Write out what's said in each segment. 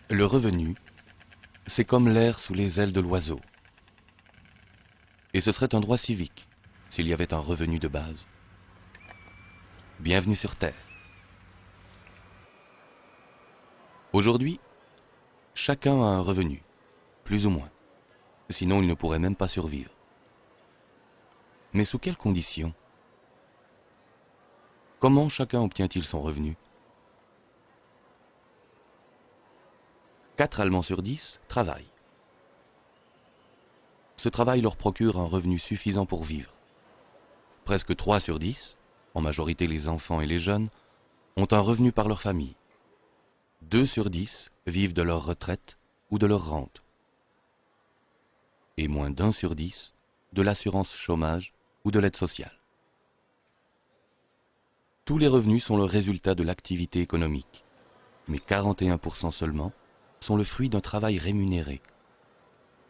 Le revenu, c'est comme l'air sous les ailes de l'oiseau. Et ce serait un droit civique s'il y avait un revenu de base. Bienvenue sur Terre. Aujourd'hui, chacun a un revenu, plus ou moins. Sinon, il ne pourrait même pas survivre. Mais sous quelles conditions? Comment chacun obtient-il son revenu? 4 Allemands sur 10 travaillent. Ce travail leur procure un revenu suffisant pour vivre. Presque 3 sur 10, en majorité les enfants et les jeunes, ont un revenu par leur famille. 2 sur 10 vivent de leur retraite ou de leur rente. Et moins d'1 sur 10 de l'assurance chômage ou de l'aide sociale. Tous les revenus sont le résultat de l'activité économique, mais 41% seulement sont le fruit d'un travail rémunéré.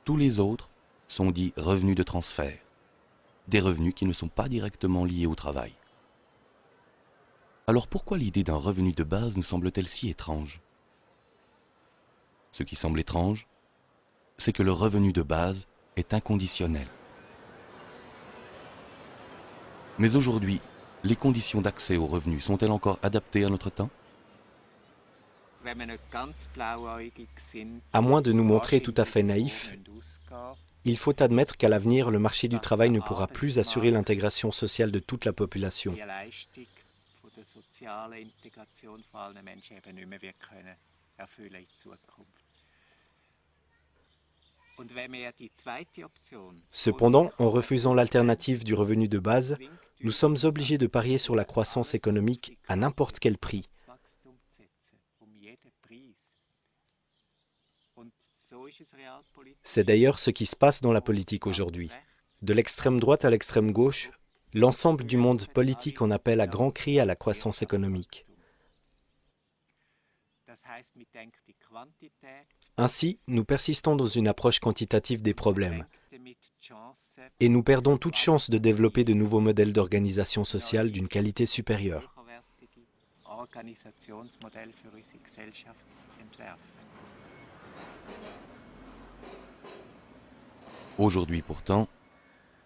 Tous les autres sont dits revenus de transfert, des revenus qui ne sont pas directement liés au travail. Alors pourquoi l'idée d'un revenu de base nous semble-t-elle si étrange? Ce qui semble étrange, c'est que le revenu de base est inconditionnel. Mais aujourd'hui, les conditions d'accès aux revenus sont-elles encore adaptées à notre temps? À moins de nous montrer tout à fait naïfs, il faut admettre qu'à l'avenir, le marché du travail ne pourra plus assurer l'intégration sociale de toute la population. Cependant, en refusant l'alternative du revenu de base, nous sommes obligés de parier sur la croissance économique à n'importe quel prix. C'est d'ailleurs ce qui se passe dans la politique aujourd'hui. De l'extrême droite à l'extrême gauche, l'ensemble du monde politique en appelle à grands cris à la croissance économique. Ainsi, nous persistons dans une approche quantitative des problèmes et nous perdons toute chance de développer de nouveaux modèles d'organisation sociale d'une qualité supérieure. Aujourd'hui pourtant,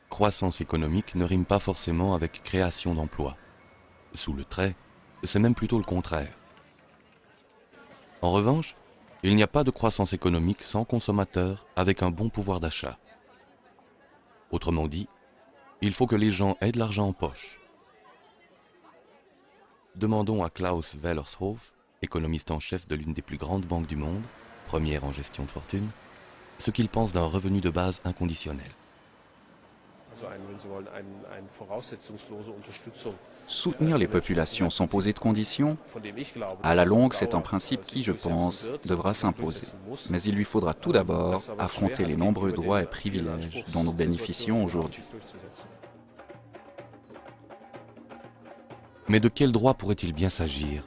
croissance économique ne rime pas forcément avec création d'emplois. Sous le trait, c'est même plutôt le contraire. En revanche, il n'y a pas de croissance économique sans consommateurs avec un bon pouvoir d'achat. Autrement dit, il faut que les gens aient de l'argent en poche. Demandons à Klaus Wellershof, économiste en chef de l'une des plus grandes banques du monde, première en gestion de fortune, ce qu'il pense d'un revenu de base inconditionnel. Soutenir les populations sans poser de conditions, à la longue, c'est un principe qui, je pense, devra s'imposer. Mais il lui faudra tout d'abord affronter les nombreux droits et privilèges dont nous bénéficions aujourd'hui. Mais de quel droit pourrait-il bien s'agir?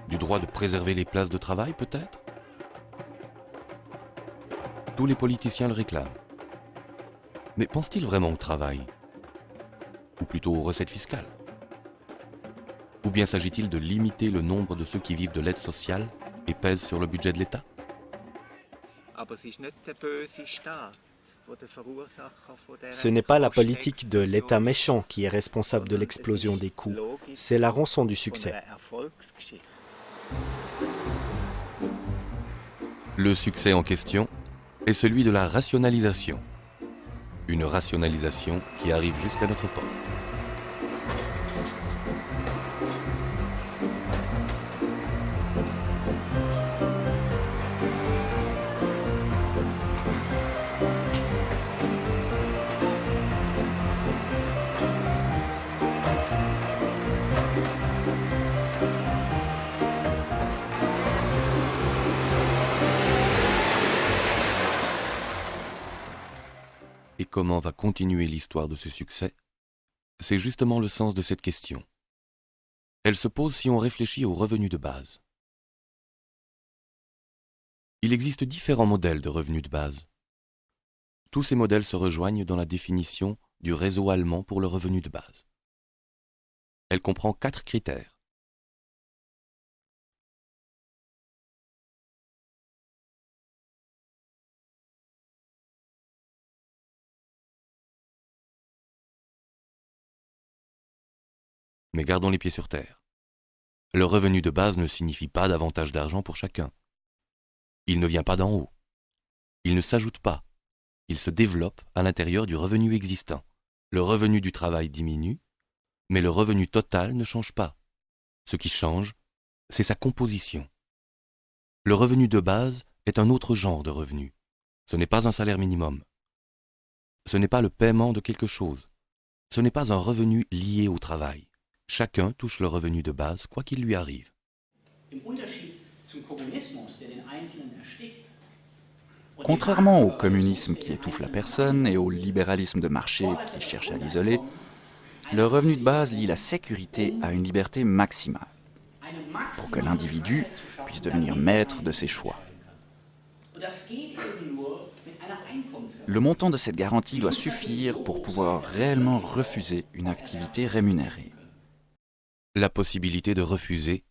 Du droit de préserver les places de travail, peut-être? Tous les politiciens le réclament. Mais pense-t-il vraiment au travail? Ou plutôt aux recettes fiscales? Ou bien s'agit-il de limiter le nombre de ceux qui vivent de l'aide sociale et pèsent sur le budget de l'État? Ce n'est pas la politique de l'État méchant qui est responsable de l'explosion des coûts, c'est la rançon du succès. Le succès en question est celui de la rationalisation. Une rationalisation qui arrive jusqu'à notre porte. Et comment va continuer l'histoire de ce succès? C'est justement le sens de cette question. Elle se pose si on réfléchit aux revenus de base. Il existe différents modèles de revenus de base. Tous ces modèles se rejoignent dans la définition du réseau allemand pour le revenu de base. Elle comprend 4 critères. Mais gardons les pieds sur terre. Le revenu de base ne signifie pas davantage d'argent pour chacun. Il ne vient pas d'en haut. Il ne s'ajoute pas. Il se développe à l'intérieur du revenu existant. Le revenu du travail diminue, mais le revenu total ne change pas. Ce qui change, c'est sa composition. Le revenu de base est un autre genre de revenu. Ce n'est pas un salaire minimum. Ce n'est pas le paiement de quelque chose. Ce n'est pas un revenu lié au travail. Chacun touche le revenu de base, quoi qu'il lui arrive. Contrairement au communisme qui étouffe la personne et au libéralisme de marché qui cherche à l'isoler, le revenu de base lie la sécurité à une liberté maximale, pour que l'individu puisse devenir maître de ses choix. Le montant de cette garantie doit suffire pour pouvoir réellement refuser une activité rémunérée. La possibilité de refuser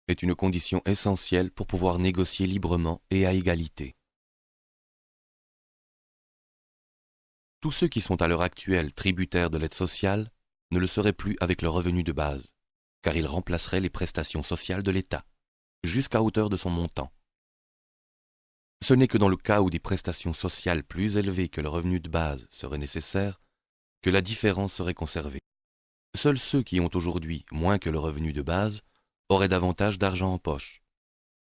est une condition essentielle pour pouvoir négocier librement et à égalité. Tous ceux qui sont à l'heure actuelle tributaires de l'aide sociale ne le seraient plus avec le revenu de base, car ils remplaceraient les prestations sociales de l'État, jusqu'à hauteur de son montant. Ce n'est que dans le cas où des prestations sociales plus élevées que le revenu de base seraient nécessaires que la différence serait conservée. Seuls ceux qui ont aujourd'hui moins que le revenu de base auraient davantage d'argent en poche.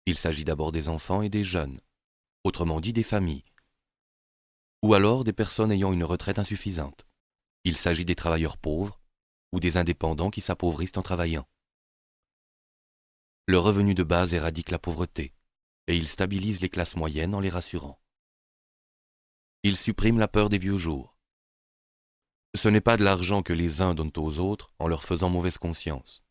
Il s'agit d'abord des enfants et des jeunes, autrement dit des familles, ou alors des personnes ayant une retraite insuffisante. Il s'agit des travailleurs pauvres ou des indépendants qui s'appauvrissent en travaillant. Le revenu de base éradique la pauvreté et il stabilise les classes moyennes en les rassurant. Il supprime la peur des vieux jours. Ce n'est pas de l'argent que les uns donnent aux autres en leur faisant mauvaise conscience.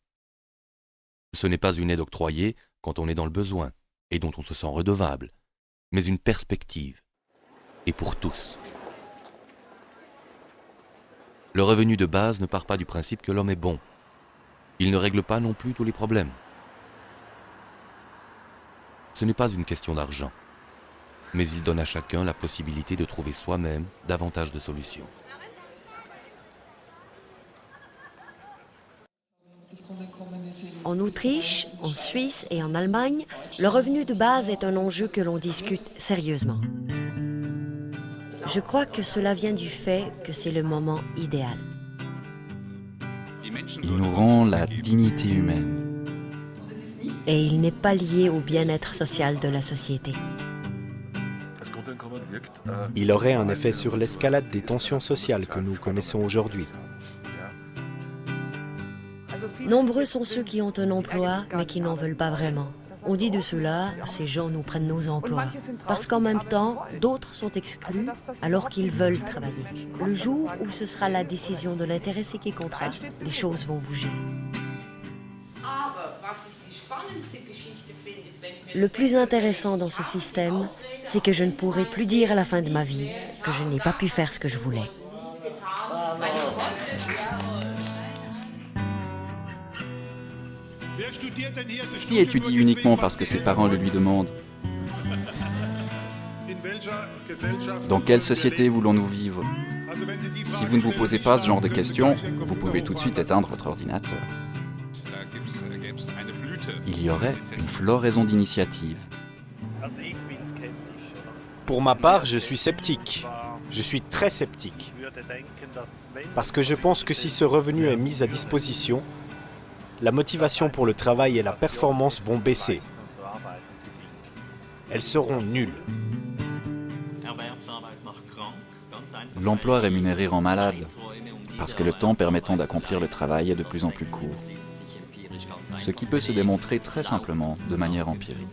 Ce n'est pas une aide octroyée quand on est dans le besoin et dont on se sent redevable, mais une perspective, et pour tous. Le revenu de base ne part pas du principe que l'homme est bon. Il ne règle pas non plus tous les problèmes. Ce n'est pas une question d'argent, mais il donne à chacun la possibilité de trouver soi-même davantage de solutions. En Autriche, en Suisse et en Allemagne, le revenu de base est un enjeu que l'on discute sérieusement. Je crois que cela vient du fait que c'est le moment idéal. Il nous rend la dignité humaine. Et il n'est pas lié au bien-être social de la société. Il aurait un effet sur l'escalade des tensions sociales que nous connaissons aujourd'hui. Nombreux sont ceux qui ont un emploi, mais qui n'en veulent pas vraiment. On dit de cela, ces gens nous prennent nos emplois. Parce qu'en même temps, d'autres sont exclus alors qu'ils veulent travailler. Le jour où ce sera la décision de l'intéressé qui comptera, les choses vont bouger. Le plus intéressant dans ce système, c'est que je ne pourrai plus dire à la fin de ma vie que je n'ai pas pu faire ce que je voulais. Qui étudie uniquement parce que ses parents le lui demandent? Dans quelle société voulons-nous vivre? Si vous ne vous posez pas ce genre de questions, vous pouvez tout de suite éteindre votre ordinateur. Il y aurait une floraison d'initiatives. Pour ma part, je suis sceptique. Je suis très sceptique. Parce que je pense que si ce revenu est mis à disposition, la motivation pour le travail et la performance vont baisser. Elles seront nulles. L'emploi rémunéré rend malade, parce que le temps permettant d'accomplir le travail est de plus en plus court. Ce qui peut se démontrer très simplement de manière empirique.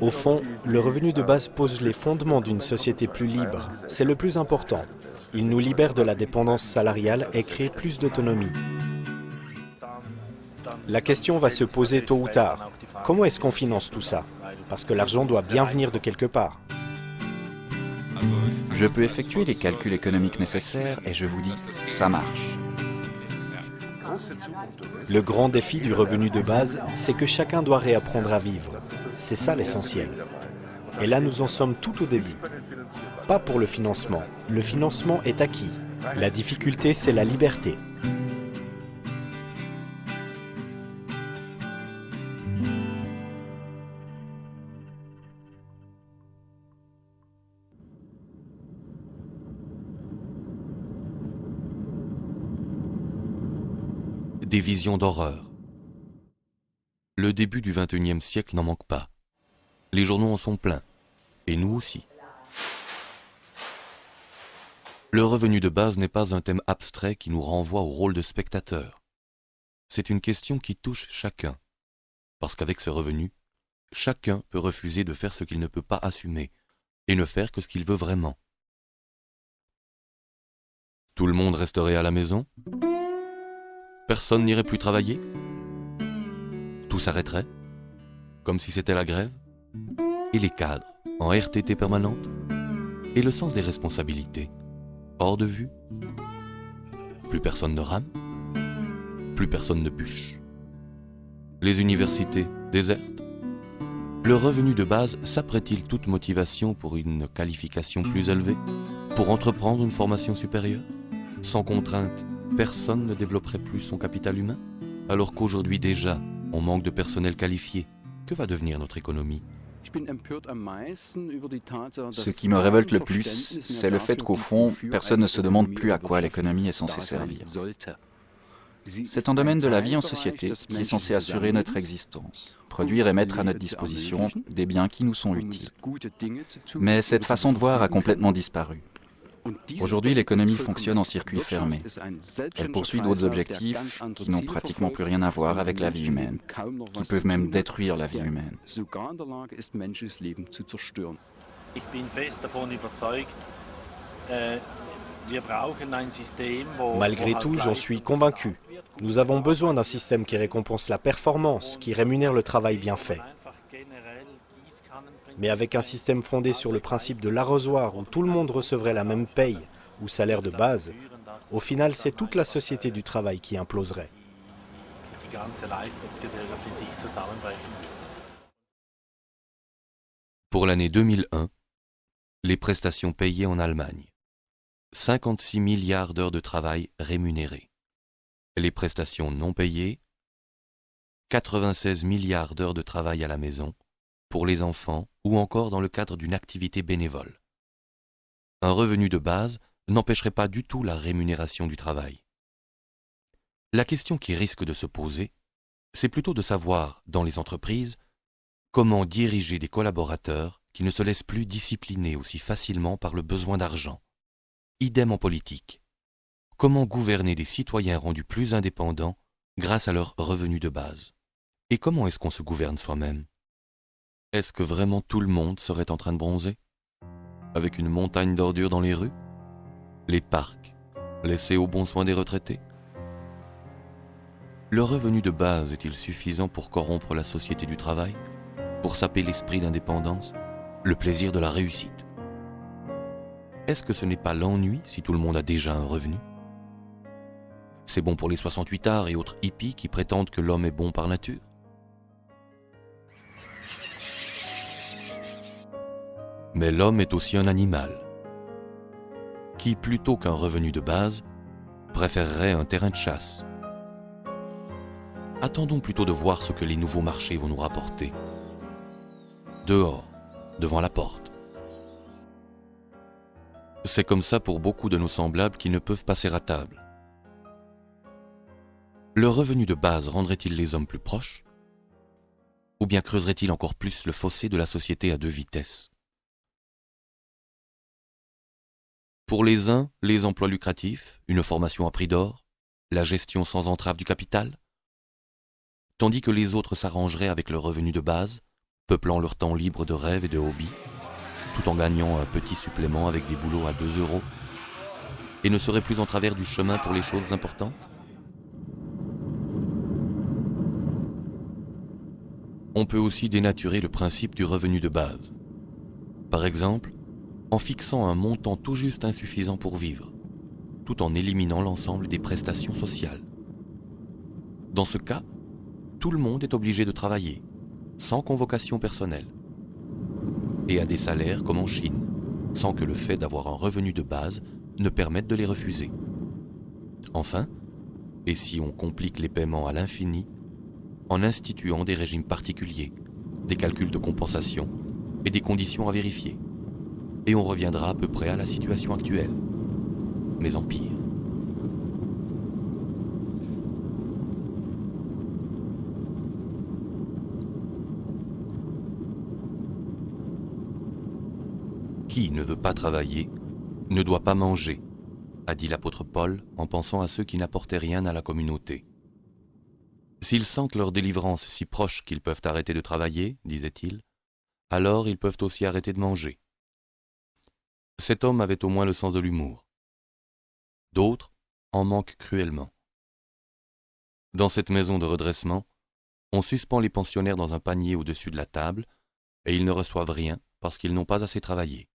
Au fond, le revenu de base pose les fondements d'une société plus libre. C'est le plus important. Il nous libère de la dépendance salariale et crée plus d'autonomie. La question va se poser tôt ou tard. Comment est-ce qu'on finance tout ça? Parce que l'argent doit bien venir de quelque part. Je peux effectuer les calculs économiques nécessaires et je vous dis, ça marche. Le grand défi du revenu de base, c'est que chacun doit réapprendre à vivre. C'est ça l'essentiel. Et là, nous en sommes tout au début. Pas pour le financement. Le financement est acquis. La difficulté, c'est la liberté. des visions d'horreur. Le début du XXIe siècle n'en manque pas. Les journaux en sont pleins, et nous aussi. Le revenu de base n'est pas un thème abstrait qui nous renvoie au rôle de spectateur. C'est une question qui touche chacun, parce qu'avec ce revenu, chacun peut refuser de faire ce qu'il ne peut pas assumer, et ne faire que ce qu'il veut vraiment. Tout le monde resterait à la maison? Personne n'irait plus travailler? Tout s'arrêterait? Comme si c'était la grève? Et les cadres, en RTT permanente? Et le sens des responsabilités? Hors de vue? Plus personne ne rame? Plus personne ne bûche? Les universités désertes? Le revenu de base s'apprête-t-il toute motivation pour une qualification plus élevée? Pour entreprendre une formation supérieure? Sans contrainte, personne ne développerait plus son capital humain? Alors qu'aujourd'hui déjà, on manque de personnel qualifié, que va devenir notre économie? Ce qui me révolte le plus, c'est le fait qu'au fond, personne ne se demande plus à quoi l'économie est censée servir. C'est un domaine de la vie en société qui est censé assurer notre existence, produire et mettre à notre disposition des biens qui nous sont utiles. Mais cette façon de voir a complètement disparu. Aujourd'hui, l'économie fonctionne en circuit fermé. Elle poursuit d'autres objectifs qui n'ont pratiquement plus rien à voir avec la vie humaine, qui peuvent même détruire la vie humaine. Malgré tout, j'en suis convaincu. Nous avons besoin d'un système qui récompense la performance, qui rémunère le travail bien fait. Mais avec un système fondé sur le principe de l'arrosoir où tout le monde recevrait la même paye ou salaire de base, au final, c'est toute la société du travail qui imploserait. Pour l'année 2001, les prestations payées en Allemagne. 56 milliards d'heures de travail rémunérées. Les prestations non payées, 96 milliards d'heures de travail à la maison, pour les enfants ou encore dans le cadre d'une activité bénévole. Un revenu de base n'empêcherait pas du tout la rémunération du travail. La question qui risque de se poser, c'est plutôt de savoir, dans les entreprises, comment diriger des collaborateurs qui ne se laissent plus discipliner aussi facilement par le besoin d'argent. Idem en politique. Comment gouverner des citoyens rendus plus indépendants grâce à leur revenu de base? Et comment est-ce qu'on se gouverne soi-même? Est-ce que vraiment tout le monde serait en train de bronzer? Avec une montagne d'ordures dans les rues? Les parcs, laissés au bon soin des retraités? Le revenu de base est-il suffisant pour corrompre la société du travail? Pour saper l'esprit d'indépendance? Le plaisir de la réussite? Est-ce que ce n'est pas l'ennui si tout le monde a déjà un revenu? C'est bon pour les 68ards et autres hippies qui prétendent que l'homme est bon par nature? Mais l'homme est aussi un animal, qui, plutôt qu'un revenu de base, préférerait un terrain de chasse. Attendons plutôt de voir ce que les nouveaux marchés vont nous rapporter. Dehors, devant la porte. C'est comme ça pour beaucoup de nos semblables qui ne peuvent passer à table. Le revenu de base rendrait-il les hommes plus proches? Ou bien creuserait-il encore plus le fossé de la société à deux vitesses? Pour les uns, les emplois lucratifs, une formation à prix d'or, la gestion sans entrave du capital, tandis que les autres s'arrangeraient avec le revenu de base, peuplant leur temps libre de rêves et de hobbies, tout en gagnant un petit supplément avec des boulots à 2 €, et ne seraient plus en travers du chemin pour les choses importantes? On peut aussi dénaturer le principe du revenu de base. Par exemple, en fixant un montant tout juste insuffisant pour vivre, tout en éliminant l'ensemble des prestations sociales. Dans ce cas, tout le monde est obligé de travailler, sans convocation personnelle, et à des salaires comme en Chine, sans que le fait d'avoir un revenu de base ne permette de les refuser. Enfin, et si on complique les paiements à l'infini, en instituant des régimes particuliers, des calculs de compensation et des conditions à vérifier. Et on reviendra à peu près à la situation actuelle, mais en pire. Qui ne veut pas travailler ne doit pas manger, a dit l'apôtre Paul en pensant à ceux qui n'apportaient rien à la communauté. S'ils sentent leur délivrance si proche qu'ils peuvent arrêter de travailler, disait-il, alors ils peuvent aussi arrêter de manger. Cet homme avait au moins le sens de l'humour. D'autres en manquent cruellement. Dans cette maison de redressement, on suspend les pensionnaires dans un panier au-dessus de la table et ils ne reçoivent rien parce qu'ils n'ont pas assez travaillé.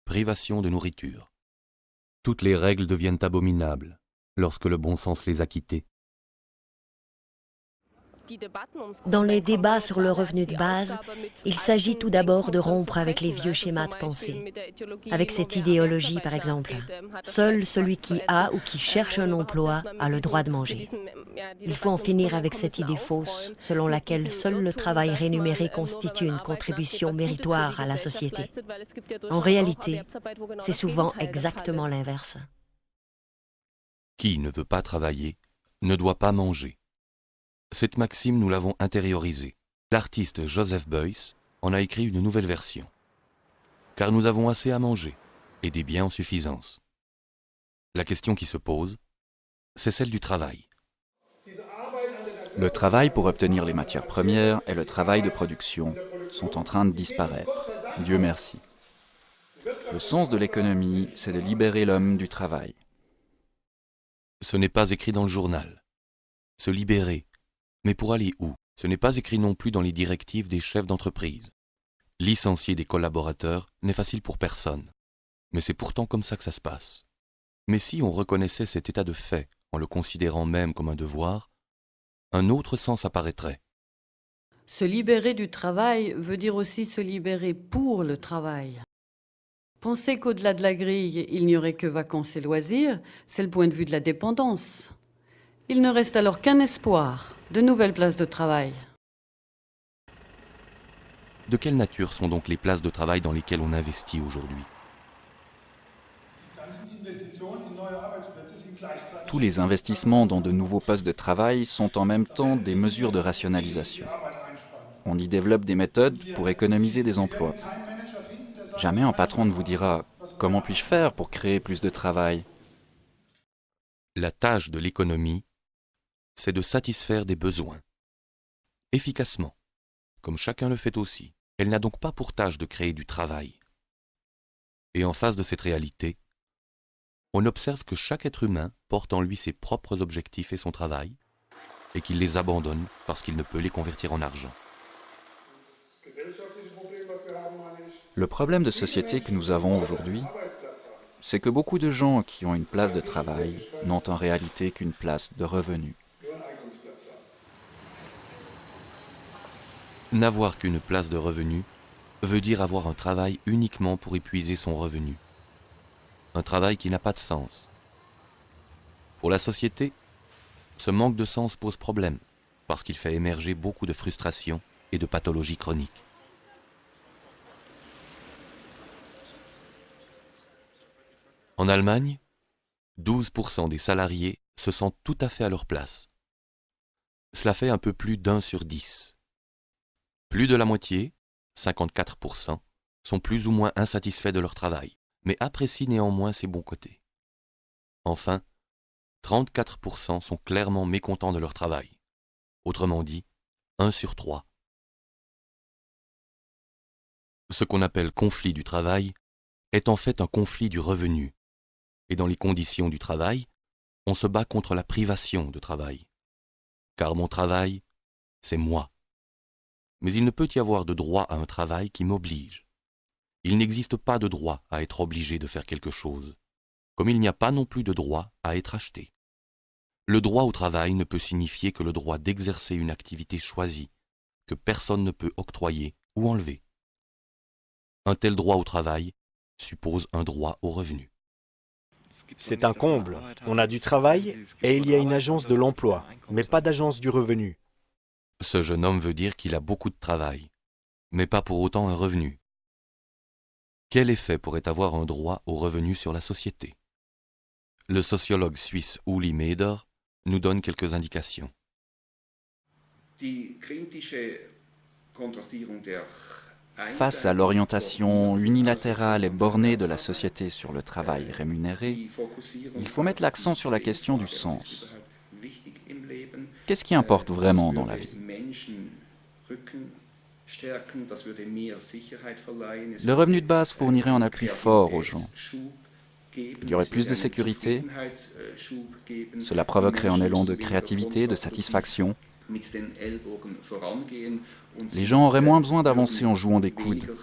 Privation de nourriture. Toutes les règles deviennent abominables lorsque le bon sens les a quittées. Dans les débats sur le revenu de base, il s'agit tout d'abord de rompre avec les vieux schémas de pensée. Avec cette idéologie, par exemple, seul celui qui a ou qui cherche un emploi a le droit de manger. Il faut en finir avec cette idée fausse selon laquelle seul le travail rémunéré constitue une contribution méritoire à la société. En réalité, c'est souvent exactement l'inverse. Qui ne veut pas travailler ne doit pas manger. Cette maxime, nous l'avons intériorisée. L'artiste Joseph Beuys en a écrit une nouvelle version. Car nous avons assez à manger et des biens en suffisance. La question qui se pose, c'est celle du travail. Le travail pour obtenir les matières premières et le travail de production sont en train de disparaître. Dieu merci. Le sens de l'économie, c'est de libérer l'homme du travail. Ce n'est pas écrit dans le journal. Se libérer. Mais pour aller où? Ce n'est pas écrit non plus dans les directives des chefs d'entreprise. Licencier des collaborateurs n'est facile pour personne. Mais c'est pourtant comme ça que ça se passe. Mais si on reconnaissait cet état de fait en le considérant même comme un devoir, un autre sens apparaîtrait. Se libérer du travail veut dire aussi se libérer pour le travail. Penser qu'au-delà de la grille, il n'y aurait que vacances et loisirs, c'est le point de vue de la dépendance. Il ne reste alors qu'un espoir, de nouvelles places de travail. De quelle nature sont donc les places de travail dans lesquelles on investit aujourd'hui? Tous les investissements dans de nouveaux postes de travail sont en même temps des mesures de rationalisation. On y développe des méthodes pour économiser des emplois. Jamais un patron ne vous dira « Comment puis-je faire pour créer plus de travail ?» La tâche de l'économie, c'est de satisfaire des besoins. Efficacement, comme chacun le fait aussi. Elle n'a donc pas pour tâche de créer du travail. Et en face de cette réalité, on observe que chaque être humain porte en lui ses propres objectifs et son travail, et qu'il les abandonne parce qu'il ne peut les convertir en argent. Le problème de société que nous avons aujourd'hui, c'est que beaucoup de gens qui ont une place de travail n'ont en réalité qu'une place de revenu. N'avoir qu'une place de revenu veut dire avoir un travail uniquement pour épuiser son revenu. Un travail qui n'a pas de sens. Pour la société, ce manque de sens pose problème parce qu'il fait émerger beaucoup de frustrations et de pathologies chroniques. En Allemagne, 12% des salariés se sentent tout à fait à leur place. Cela fait un peu plus d'1 sur 10. Plus de la moitié, 54%, sont plus ou moins insatisfaits de leur travail, mais apprécient néanmoins ses bons côtés. Enfin, 34% sont clairement mécontents de leur travail. Autrement dit, 1 sur 3. Ce qu'on appelle conflit du travail est en fait un conflit du revenu. Et dans les conditions du travail, on se bat contre la privation de travail. Car mon travail, c'est moi. Mais il ne peut y avoir de droit à un travail qui m'oblige. Il n'existe pas de droit à être obligé de faire quelque chose, comme il n'y a pas non plus de droit à être acheté. Le droit au travail ne peut signifier que le droit d'exercer une activité choisie, que personne ne peut octroyer ou enlever. Un tel droit au travail suppose un droit au revenu. C'est un comble. On a du travail et il y a une agence de l'emploi, mais pas d'agence du revenu. Ce jeune homme veut dire qu'il a beaucoup de travail, mais pas pour autant un revenu. Quel effet pourrait avoir un droit au revenu sur la société? Le sociologue suisse Uli Meder nous donne quelques Face à l'orientation unilatérale et bornée de la société sur le travail rémunéré, il faut mettre l'accent sur la question du sens. Qu'est-ce qui importe vraiment dans la vie? Le revenu de base fournirait un appui fort aux gens. Il y aurait plus de sécurité, cela provoquerait un élan de créativité, de satisfaction. Les gens auraient moins besoin d'avancer en jouant des coudes.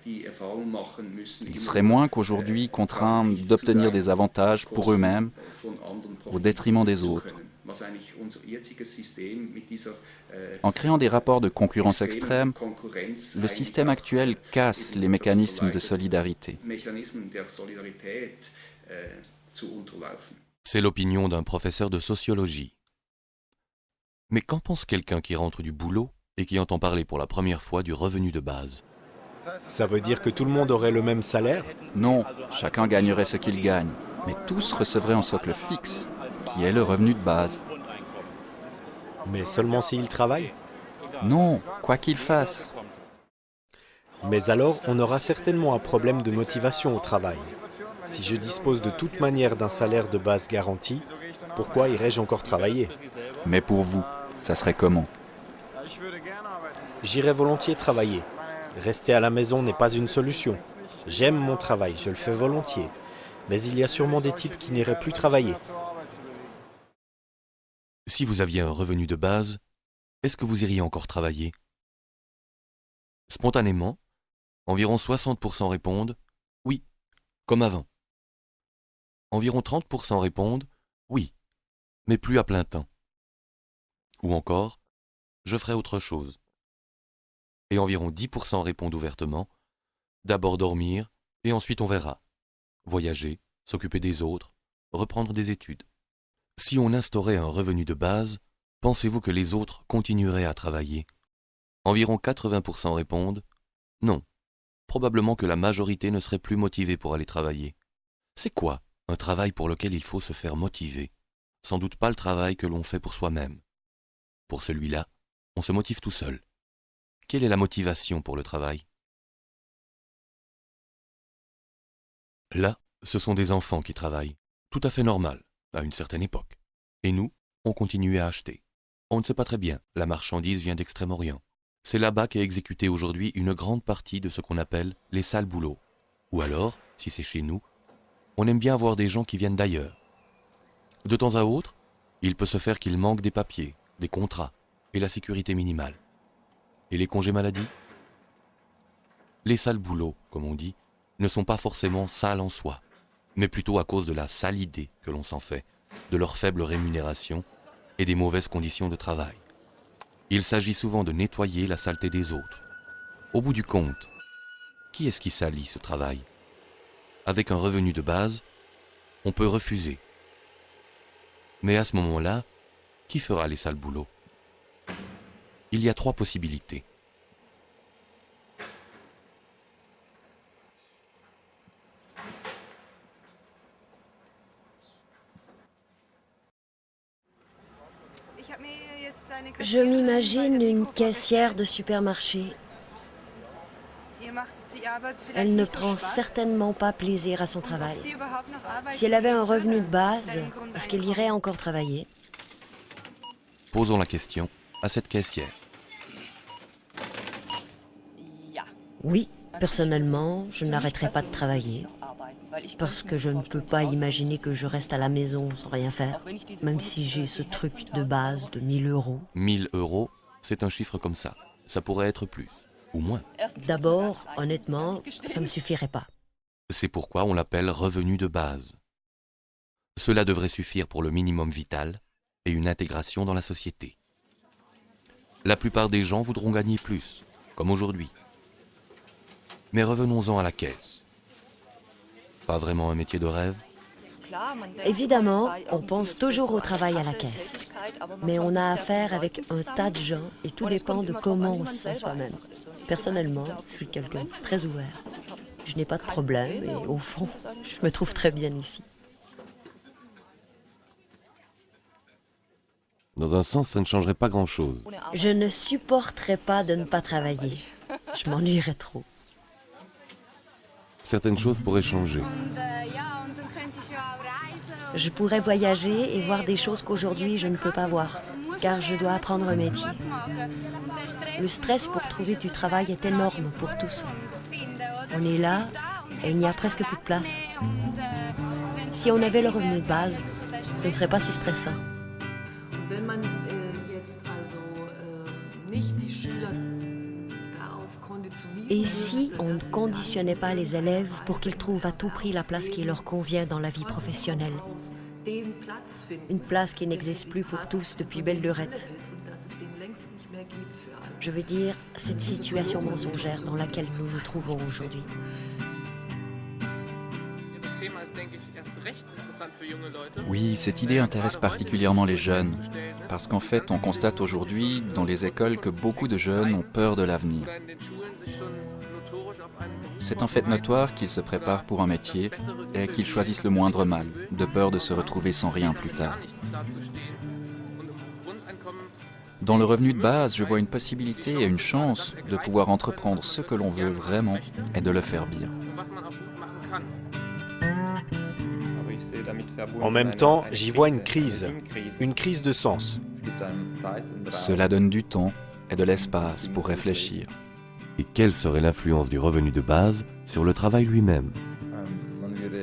Ils seraient moins qu'aujourd'hui contraints d'obtenir des avantages pour eux-mêmes au détriment des autres. En créant des rapports de concurrence extrême, le système actuel casse les mécanismes de solidarité. C'est l'opinion d'un professeur de sociologie. Mais qu'en pense quelqu'un qui rentre du boulot et qui entend parler pour la première fois du revenu de base? Ça veut dire que tout le monde aurait le même salaire? Non, chacun gagnerait ce qu'il gagne, mais tous recevraient un socle fixe, qui est le revenu de base. Mais seulement s'ils travaillent? Non, quoi qu'il fasse. Mais alors, on aura certainement un problème de motivation au travail. Si je dispose de toute manière d'un salaire de base garanti, pourquoi irais-je encore travailler? Mais pour vous, ça serait comment? J'irais volontiers travailler. Rester à la maison n'est pas une solution. J'aime mon travail, je le fais volontiers. Mais il y a sûrement des types qui n'iraient plus travailler. Si vous aviez un revenu de base, est-ce que vous iriez encore travailler? Spontanément, environ 60% répondent « oui », comme avant. Environ 30% répondent « oui », mais plus à plein temps. Ou encore « je ferai autre chose ». Et environ 10% répondent ouvertement « d'abord dormir et ensuite on verra ». Voyager, s'occuper des autres, reprendre des études. Si on instaurait un revenu de base, pensez-vous que les autres continueraient à travailler? Environ 80% répondent « non ». Probablement que la majorité ne serait plus motivée pour aller travailler. C'est quoi un travail pour lequel il faut se faire motiver? Sans doute pas le travail que l'on fait pour soi-même. Pour celui-là, on se motive tout seul. Quelle est la motivation pour le travail? Là, ce sont des enfants qui travaillent. Tout à fait normal, à une certaine époque. Et nous, on continue à acheter. On ne sait pas très bien, la marchandise vient d'Extrême-Orient. C'est là-bas qu'est exécutée aujourd'hui une grande partie de ce qu'on appelle les sales boulots. Ou alors, si c'est chez nous, on aime bien avoir des gens qui viennent d'ailleurs. De temps à autre, il peut se faire qu'il manque des papiers, des contrats et la sécurité minimale. Et les congés maladie? Les sales boulots, comme on dit, ne sont pas forcément sales en soi, mais plutôt à cause de la sale idée que l'on s'en fait, de leur faible rémunération et des mauvaises conditions de travail. Il s'agit souvent de nettoyer la saleté des autres. Au bout du compte, qui est-ce qui salit ce travail? Avec un revenu de base, on peut refuser. Mais à ce moment-là, qui fera les sales boulots? Il y a 3 possibilités. Je m'imagine une caissière de supermarché. Elle ne prend certainement pas plaisir à son travail. Si elle avait un revenu de base, est-ce qu'elle irait encore travailler? Posons la question à cette caissière. Oui, personnellement, je n'arrêterai pas de travailler. Parce que je ne peux pas imaginer que je reste à la maison sans rien faire, même si j'ai ce truc de base de 1000 €. 1000 €, c'est un chiffre comme ça. Ça pourrait être plus, ou moins. D'abord, honnêtement, ça ne me suffirait pas. C'est pourquoi on l'appelle revenu de base. Cela devrait suffire pour le minimum vital et une intégration dans la société. La plupart des gens voudront gagner plus, comme aujourd'hui. Mais revenons-en à la caisse. Pas vraiment un métier de rêve? Évidemment, on pense toujours au travail à la caisse. Mais on a affaire avec un tas de gens et tout dépend de comment on se sent soi-même. Personnellement, je suis quelqu'un de très ouvert. Je n'ai pas de problème et au fond, je me trouve très bien ici. Dans un sens, ça ne changerait pas grand-chose. Je ne supporterais pas de ne pas travailler. Je m'ennuierais trop. Certaines choses pourraient changer. Je pourrais voyager et voir des choses qu'aujourd'hui je ne peux pas voir, car je dois apprendre un métier. Le stress pour trouver du travail est énorme pour tous. On est là et il n'y a presque plus de place. Si on avait le revenu de base, ce ne serait pas si stressant. Et si on ne conditionnait pas les élèves pour qu'ils trouvent à tout prix la place qui leur convient dans la vie professionnelle? Une place qui n'existe plus pour tous depuis belle lurette. Je veux dire, cette situation mensongère dans laquelle nous nous trouvons aujourd'hui. Oui, cette idée intéresse particulièrement les jeunes, parce qu'en fait, on constate aujourd'hui dans les écoles que beaucoup de jeunes ont peur de l'avenir. C'est en fait notoire qu'ils se préparent pour un métier et qu'ils choisissent le moindre mal, de peur de se retrouver sans rien plus tard. Dans le revenu de base, je vois une possibilité et une chance de pouvoir entreprendre ce que l'on veut vraiment et de le faire bien. En même temps, j'y vois une crise de sens. Cela donne du temps et de l'espace pour réfléchir. Et quelle serait l'influence du revenu de base sur le travail lui-même?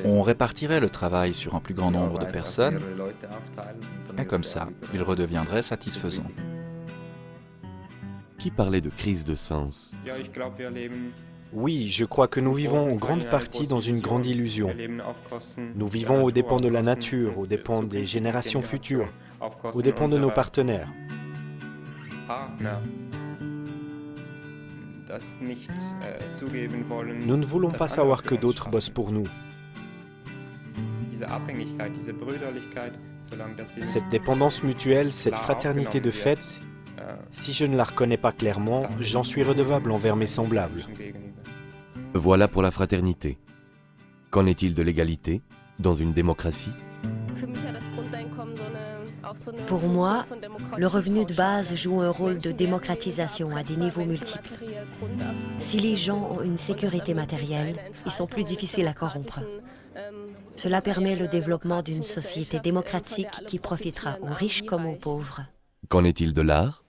On répartirait le travail sur un plus grand nombre de personnes et comme ça, il redeviendrait satisfaisant. Qui parlait de crise de sens? Oui, je crois que nous vivons en grande partie dans une grande illusion. Nous vivons aux dépens de la nature, aux dépens des générations futures, aux dépens de nos partenaires. Nous ne voulons pas savoir que d'autres bossent pour nous. Cette dépendance mutuelle, cette fraternité de fait, si je ne la reconnais pas clairement, j'en suis redevable envers mes semblables. Voilà pour la fraternité. Qu'en est-il de l'égalité dans une démocratie? Pour moi, le revenu de base joue un rôle de démocratisation à des niveaux multiples. Si les gens ont une sécurité matérielle, ils sont plus difficiles à corrompre. Cela permet le développement d'une société démocratique qui profitera aux riches comme aux pauvres. Qu'en est-il de l'art?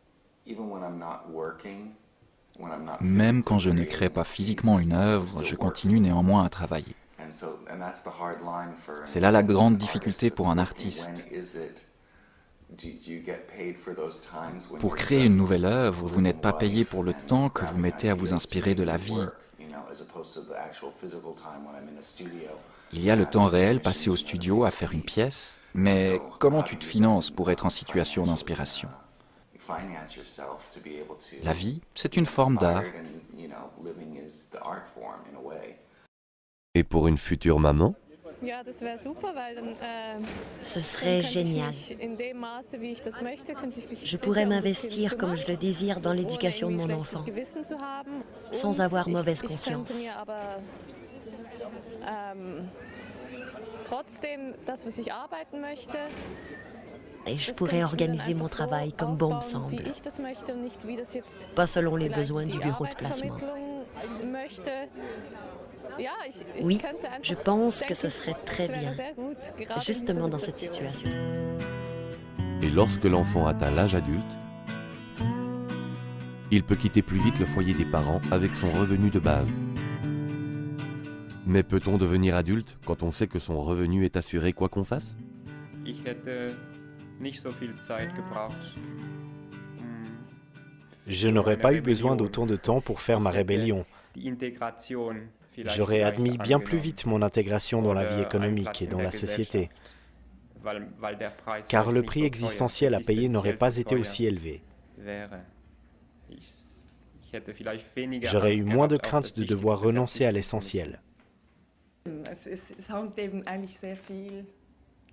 Même quand je ne crée pas physiquement une œuvre, je continue néanmoins à travailler. C'est là la grande difficulté pour un artiste. Pour créer une nouvelle œuvre, vous n'êtes pas payé pour le temps que vous mettez à vous inspirer de la vie. Il y a le temps réel passé au studio à faire une pièce, mais comment tu te finances pour être en situation d'inspiration? La vie, c'est une forme d'art. Et pour une future maman? Ce serait génial. Je pourrais m'investir comme je le désire dans l'éducation de mon enfant, sans avoir mauvaise conscience. Et je pourrais organiser mon travail comme bon me semble, pas selon les besoins du bureau de placement. Oui, je pense que ce serait très bien, justement dans cette situation. Et lorsque l'enfant atteint l'âge adulte, il peut quitter plus vite le foyer des parents avec son revenu de base. Mais peut-on devenir adulte quand on sait que son revenu est assuré quoi qu'on fasse? Je n'aurais pas eu besoin d'autant de temps pour faire ma rébellion. J'aurais admis bien plus vite mon intégration dans la vie économique et dans la société, car le prix existentiel à payer n'aurait pas été aussi élevé. J'aurais eu moins de crainte de devoir renoncer à l'essentiel.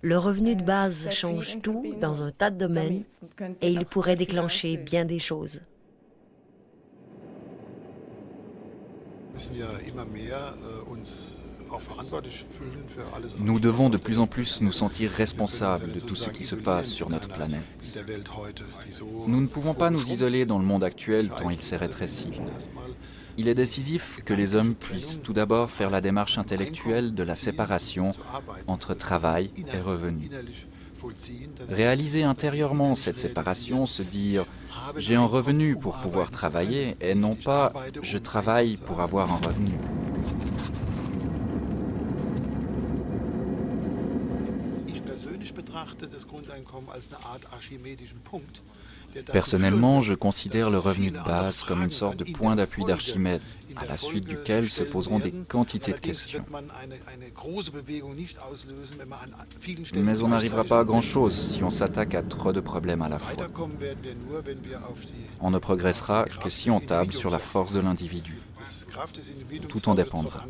Le revenu de base change tout dans un tas de domaines et il pourrait déclencher bien des choses. Nous devons de plus en plus nous sentir responsables de tout ce qui se passe sur notre planète. Nous ne pouvons pas nous isoler dans le monde actuel tant il s'est rétréci. Il est décisif que les hommes puissent tout d'abord faire la démarche intellectuelle de la séparation entre travail et revenu. Réaliser intérieurement cette séparation, se dire « j'ai un revenu pour pouvoir travailler » et non pas « je travaille pour avoir un revenu ». Personnellement, je considère le revenu de base comme une sorte de point d'appui d'Archimède, à la suite duquel se poseront des quantités de questions. Mais on n'arrivera pas à grand-chose si on s'attaque à trop de problèmes à la fois. On ne progressera que si on table sur la force de l'individu. Tout en dépendra.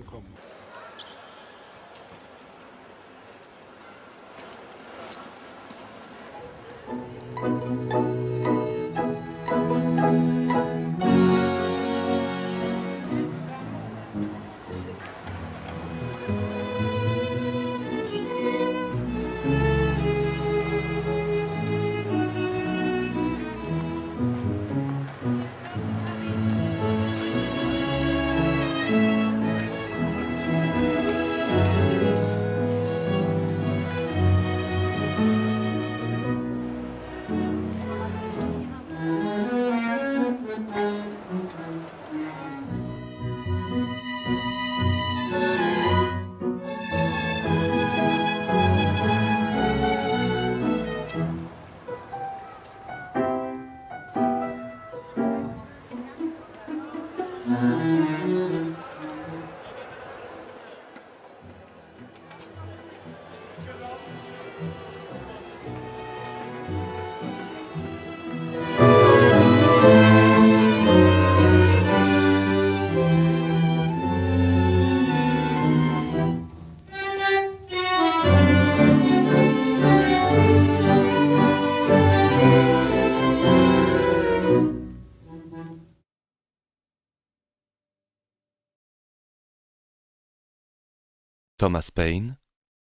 Thomas Paine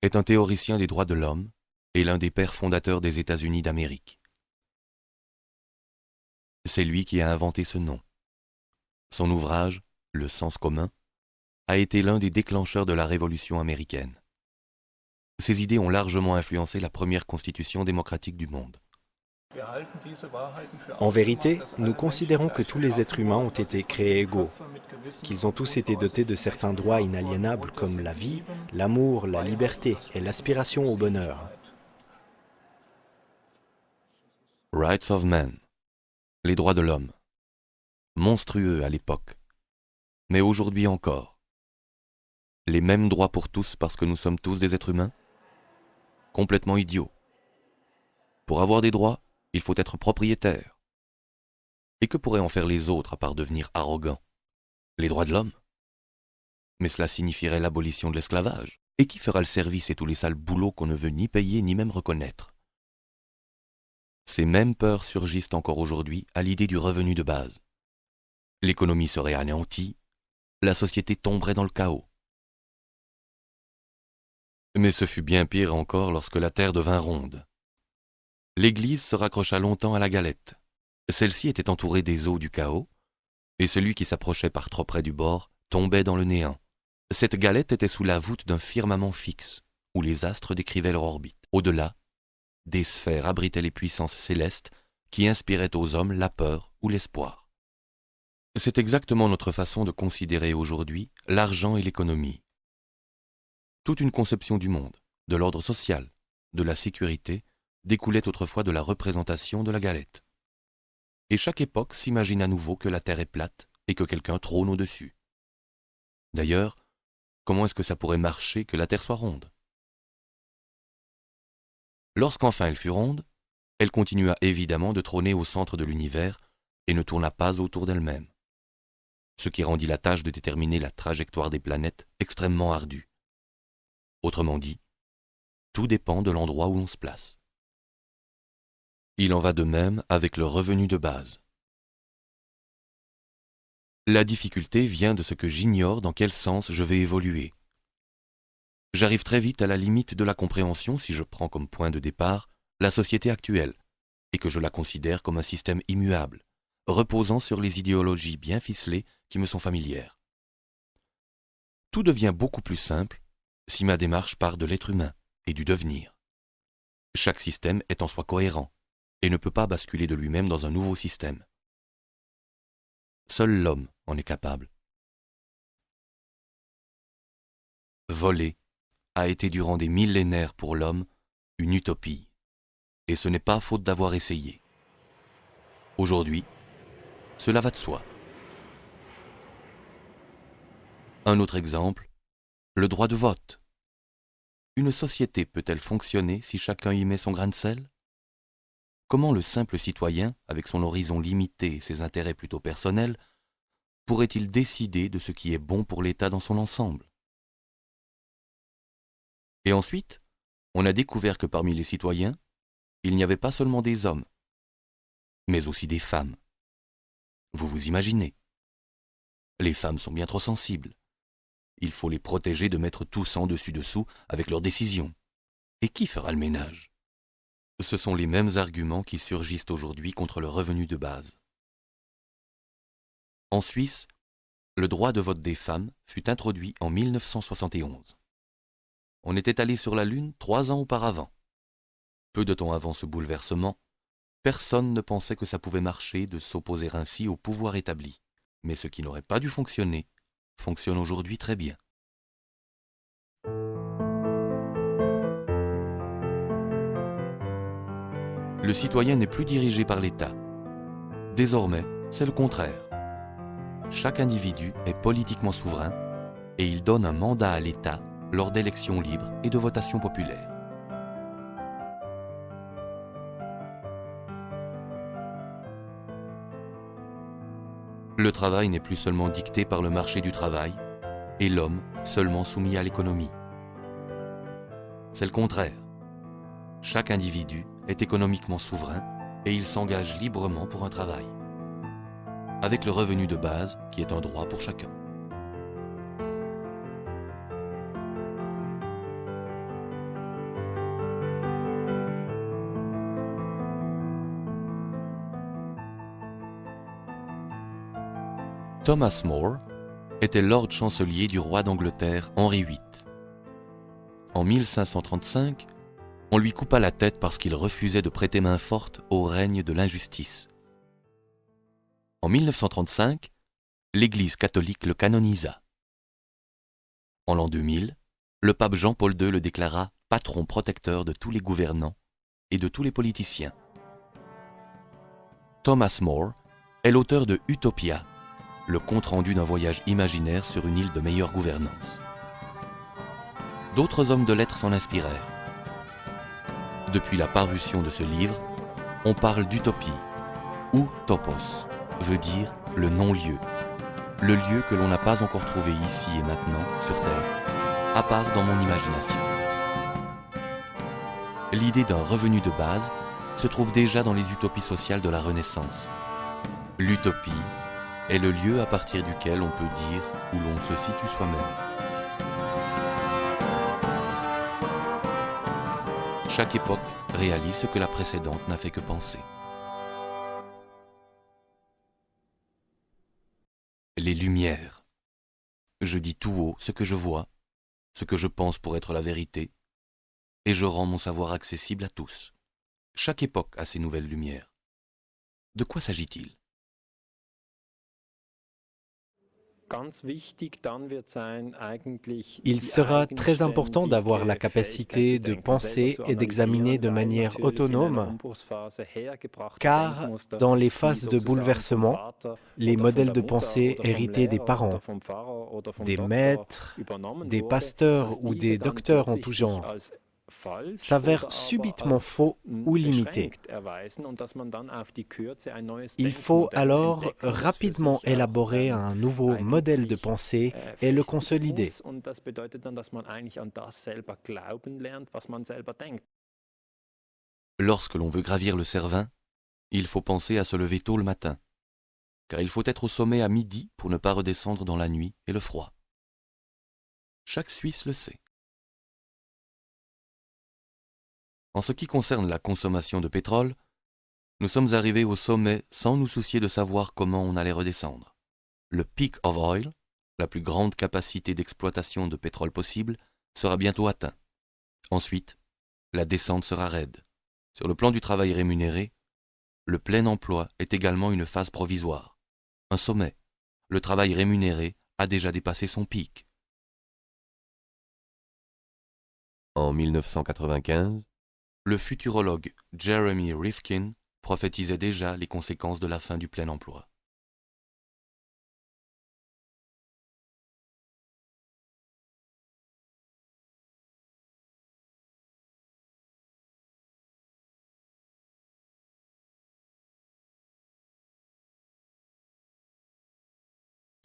est un théoricien des droits de l'homme et l'un des pères fondateurs des États-Unis d'Amérique. C'est lui qui a inventé ce nom. Son ouvrage, Le sens commun, a été l'un des déclencheurs de la Révolution américaine. Ses idées ont largement influencé la première constitution démocratique du monde. En vérité, nous considérons que tous les êtres humains ont été créés égaux, qu'ils ont tous été dotés de certains droits inaliénables comme la vie, l'amour, la liberté et l'aspiration au bonheur. Rights of Man, les droits de l'homme. Monstrueux à l'époque, mais aujourd'hui encore. Les mêmes droits pour tous parce que nous sommes tous des êtres humains? Complètement idiot. Pour avoir des droits, il faut être propriétaire. Et que pourraient en faire les autres à part devenir arrogants? Les droits de l'homme? Mais cela signifierait l'abolition de l'esclavage. Et qui fera le service et tous les sales boulots qu'on ne veut ni payer ni même reconnaître? Ces mêmes peurs surgissent encore aujourd'hui à l'idée du revenu de base. L'économie serait anéantie, la société tomberait dans le chaos. Mais ce fut bien pire encore lorsque la terre devint ronde. L'Église se raccrocha longtemps à la galette. Celle-ci était entourée des eaux du chaos, et celui qui s'approchait par trop près du bord tombait dans le néant. Cette galette était sous la voûte d'un firmament fixe, où les astres décrivaient leur orbite. Au-delà, des sphères abritaient les puissances célestes qui inspiraient aux hommes la peur ou l'espoir. C'est exactement notre façon de considérer aujourd'hui l'argent et l'économie. Toute une conception du monde, de l'ordre social, de la sécurité, découlait autrefois de la représentation de la galette. Et chaque époque s'imagine à nouveau que la Terre est plate et que quelqu'un trône au-dessus. D'ailleurs, comment est-ce que ça pourrait marcher que la Terre soit ronde? Lorsqu'enfin elle fut ronde, elle continua évidemment de trôner au centre de l'univers et ne tourna pas autour d'elle-même, ce qui rendit la tâche de déterminer la trajectoire des planètes extrêmement ardue. Autrement dit, tout dépend de l'endroit où l'on se place. Il en va de même avec le revenu de base. La difficulté vient de ce que j'ignore dans quel sens je vais évoluer. J'arrive très vite à la limite de la compréhension si je prends comme point de départ la société actuelle et que je la considère comme un système immuable, reposant sur les idéologies bien ficelées qui me sont familières. Tout devient beaucoup plus simple si ma démarche part de l'être humain et du devenir. Chaque système est en soi cohérent et ne peut pas basculer de lui-même dans un nouveau système. Seul l'homme en est capable. Voler a été durant des millénaires pour l'homme une utopie, et ce n'est pas faute d'avoir essayé. Aujourd'hui, cela va de soi. Un autre exemple, le droit de vote. Une société peut-elle fonctionner si chacun y met son grain de sel? Comment le simple citoyen, avec son horizon limité et ses intérêts plutôt personnels, pourrait-il décider de ce qui est bon pour l'État dans son ensemble? Et ensuite, on a découvert que parmi les citoyens, il n'y avait pas seulement des hommes, mais aussi des femmes. Vous vous imaginez? Les femmes sont bien trop sensibles. Il faut les protéger de mettre tout en dessus-dessous avec leurs décisions. Et qui fera le ménage? Ce sont les mêmes arguments qui surgissent aujourd'hui contre le revenu de base. En Suisse, le droit de vote des femmes fut introduit en 1971. On était allé sur la Lune 3 ans auparavant. Peu de temps avant ce bouleversement, personne ne pensait que ça pouvait marcher de s'opposer ainsi au pouvoir établi. Mais ce qui n'aurait pas dû fonctionner, fonctionne aujourd'hui très bien. Le citoyen n'est plus dirigé par l'État. Désormais, c'est le contraire. Chaque individu est politiquement souverain et il donne un mandat à l'État lors d'élections libres et de votations populaires. Le travail n'est plus seulement dicté par le marché du travail et l'homme seulement soumis à l'économie. C'est le contraire. Chaque individu est économiquement souverain et il s'engage librement pour un travail, avec le revenu de base qui est un droit pour chacun. Thomas More était Lord chancelier du roi d'Angleterre Henri VIII. En 1535, on lui coupa la tête parce qu'il refusait de prêter main forte au règne de l'injustice. En 1935, l'Église catholique le canonisa. En l'an 2000, le pape Jean-Paul II le déclara patron protecteur de tous les gouvernants et de tous les politiciens. Thomas More est l'auteur de Utopia, le compte-rendu d'un voyage imaginaire sur une île de meilleure gouvernance. D'autres hommes de lettres s'en inspirèrent. Depuis la parution de ce livre, on parle d'utopie, ou topos, veut dire le non-lieu, le lieu que l'on n'a pas encore trouvé ici et maintenant, sur Terre, à part dans mon imagination. L'idée d'un revenu de base se trouve déjà dans les utopies sociales de la Renaissance. L'utopie est le lieu à partir duquel on peut dire où l'on se situe soi-même. Chaque époque réalise ce que la précédente n'a fait que penser. Les Lumières. Je dis tout haut ce que je vois, ce que je pense pour être la vérité, et je rends mon savoir accessible à tous. Chaque époque a ses nouvelles lumières. De quoi s'agit-il? Il sera très important d'avoir la capacité de penser et d'examiner de manière autonome, car dans les phases de bouleversement, les modèles de pensée hérités des parents, des maîtres, des pasteurs ou des docteurs en tout genre, s'avèrent subitement faux ou limités. Il faut alors rapidement élaborer un nouveau modèle de pensée et le consolider. Lorsque l'on veut gravir le Cervin, il faut penser à se lever tôt le matin, car il faut être au sommet à midi pour ne pas redescendre dans la nuit et le froid. Chaque Suisse le sait. En ce qui concerne la consommation de pétrole, nous sommes arrivés au sommet sans nous soucier de savoir comment on allait redescendre. le peak of oil, la plus grande capacité d'exploitation de pétrole possible, sera bientôt atteint. Ensuite, la descente sera raide. Sur le plan du travail rémunéré, le plein emploi est également une phase provisoire, un sommet. Le travail rémunéré a déjà dépassé son pic. En 1995, le futurologue Jeremy Rifkin prophétisait déjà les conséquences de la fin du plein emploi.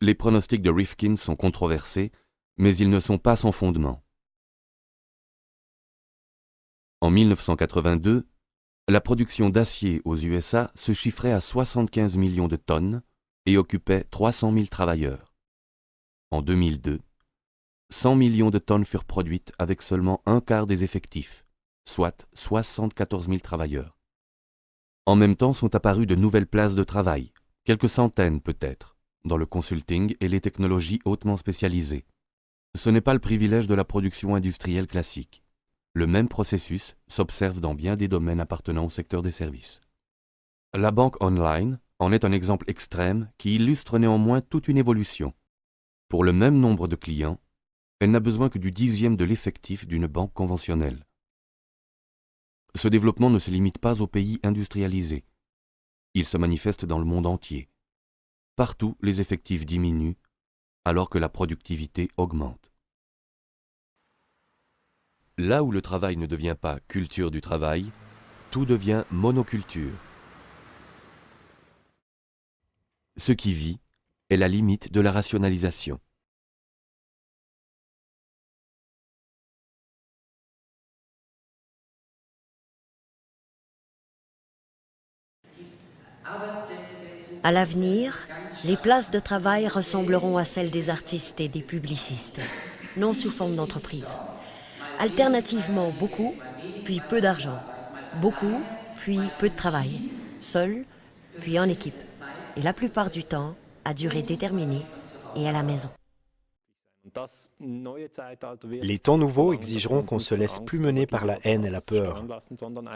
Les pronostics de Rifkin sont controversés, mais ils ne sont pas sans fondement. En 1982, la production d'acier aux USA se chiffrait à 75 millions de tonnes et occupait 300 000 travailleurs. En 2002, 100 millions de tonnes furent produites avec seulement un quart des effectifs, soit 74 000 travailleurs. En même temps sont apparues de nouvelles places de travail, quelques centaines peut-être, dans le consulting et les technologies hautement spécialisées. Ce n'est pas le privilège de la production industrielle classique. Le même processus s'observe dans bien des domaines appartenant au secteur des services. La banque online en est un exemple extrême qui illustre néanmoins toute une évolution. Pour le même nombre de clients, elle n'a besoin que du 10e de l'effectif d'une banque conventionnelle. Ce développement ne se limite pas aux pays industrialisés. Il se manifeste dans le monde entier. Partout, les effectifs diminuent, alors que la productivité augmente. Là où le travail ne devient pas culture du travail, tout devient monoculture. Ce qui vit est la limite de la rationalisation. À l'avenir, les places de travail ressembleront à celles des artistes et des publicistes, non sous forme d'entreprise. Alternativement, beaucoup, puis peu d'argent. Beaucoup, puis peu de travail. Seul, puis en équipe. Et la plupart du temps, à durée déterminée et à la maison. Les temps nouveaux exigeront qu'on se laisse plus mener par la haine et la peur,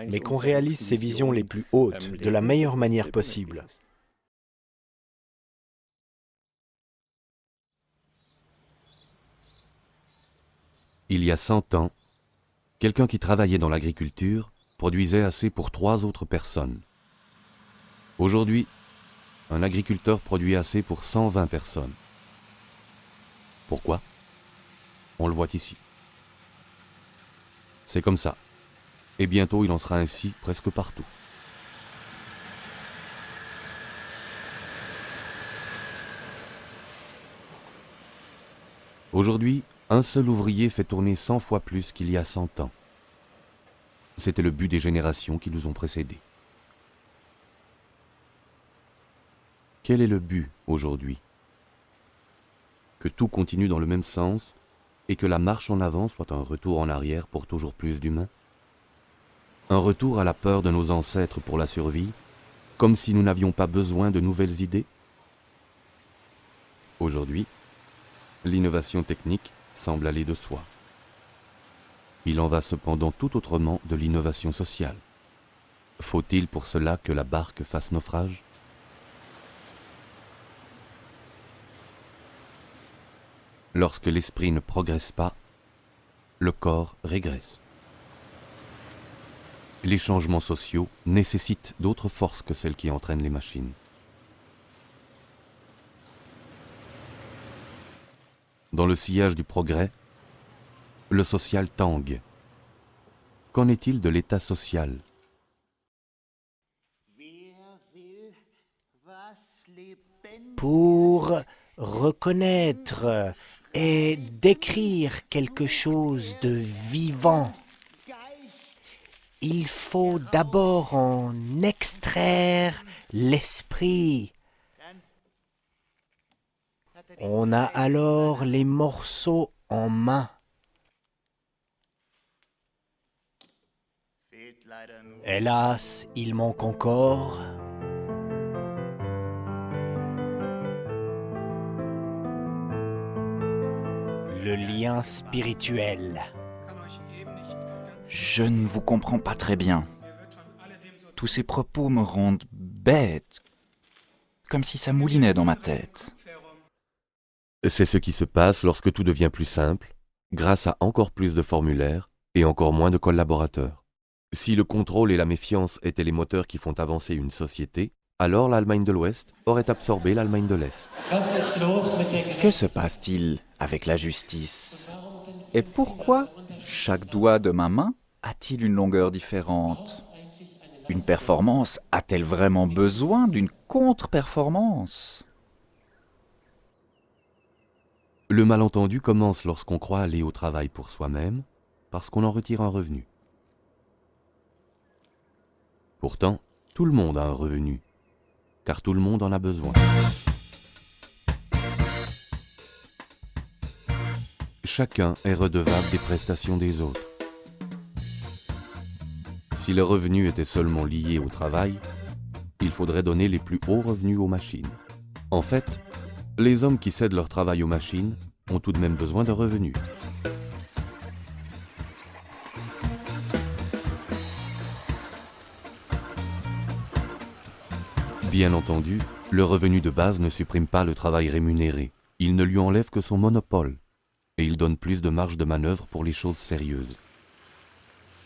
mais qu'on réalise ses visions les plus hautes de la meilleure manière possible. Il y a 100 ans, quelqu'un qui travaillait dans l'agriculture produisait assez pour 3 autres personnes. Aujourd'hui, un agriculteur produit assez pour 120 personnes. Pourquoi? On le voit ici. C'est comme ça. Et bientôt il en sera ainsi presque partout. Aujourd'hui, un seul ouvrier fait tourner 100 fois plus qu'il y a 100 ans. C'était le but des générations qui nous ont précédés. Quel est le but aujourd'hui? Que tout continue dans le même sens et que la marche en avant soit un retour en arrière pour toujours plus d'humains? Un retour à la peur de nos ancêtres pour la survie, comme si nous n'avions pas besoin de nouvelles idées? Aujourd'hui, l'innovation technique semble aller de soi. Il en va cependant tout autrement de l'innovation sociale. Faut-il pour cela que la barque fasse naufrage? Lorsque l'esprit ne progresse pas, le corps régresse. Les changements sociaux nécessitent d'autres forces que celles qui entraînent les machines. Dans le sillage du progrès, le social tangue. Qu'en est-il de l'état social? Pour reconnaître et décrire quelque chose de vivant, il faut d'abord en extraire l'esprit. On a alors les morceaux en main. Hélas, il manque encore Le lien spirituel. Je ne vous comprends pas très bien. Tous ces propos me rendent bête, comme si ça moulinait dans ma tête. C'est ce qui se passe lorsque tout devient plus simple, grâce à encore plus de formulaires et encore moins de collaborateurs. Si le contrôle et la méfiance étaient les moteurs qui font avancer une société, alors l'Allemagne de l'Ouest aurait absorbé l'Allemagne de l'Est. Que se passe-t-il avec la justice? Et pourquoi chaque doigt de ma main a-t-il une longueur différente? Une performance a-t-elle vraiment besoin d'une contre-performance? Le malentendu commence lorsqu'on croit aller au travail pour soi-même, parce qu'on en retire un revenu. Pourtant, tout le monde a un revenu, car tout le monde en a besoin. Chacun est redevable des prestations des autres. Si le revenu était seulement lié au travail, il faudrait donner les plus hauts revenus aux machines. En fait, les hommes qui cèdent leur travail aux machines ont tout de même besoin de revenus. Bien entendu, le revenu de base ne supprime pas le travail rémunéré. Il ne lui enlève que son monopole. Et il donne plus de marge de manœuvre pour les choses sérieuses.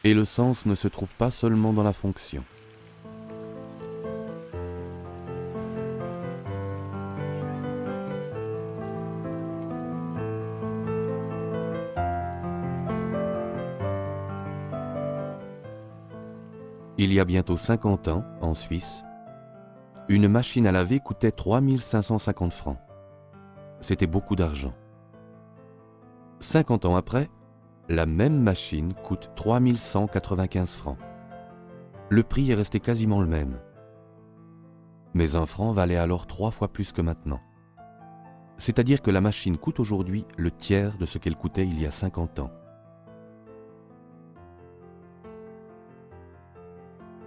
Et le sens ne se trouve pas seulement dans la fonction. Il y a bientôt 50 ans, en Suisse, une machine à laver coûtait 3 550 francs. C'était beaucoup d'argent. 50 ans après, la même machine coûte 3 195 francs. Le prix est resté quasiment le même. Mais un franc valait alors 3 fois plus que maintenant. C'est-à-dire que la machine coûte aujourd'hui le tiers de ce qu'elle coûtait il y a 50 ans.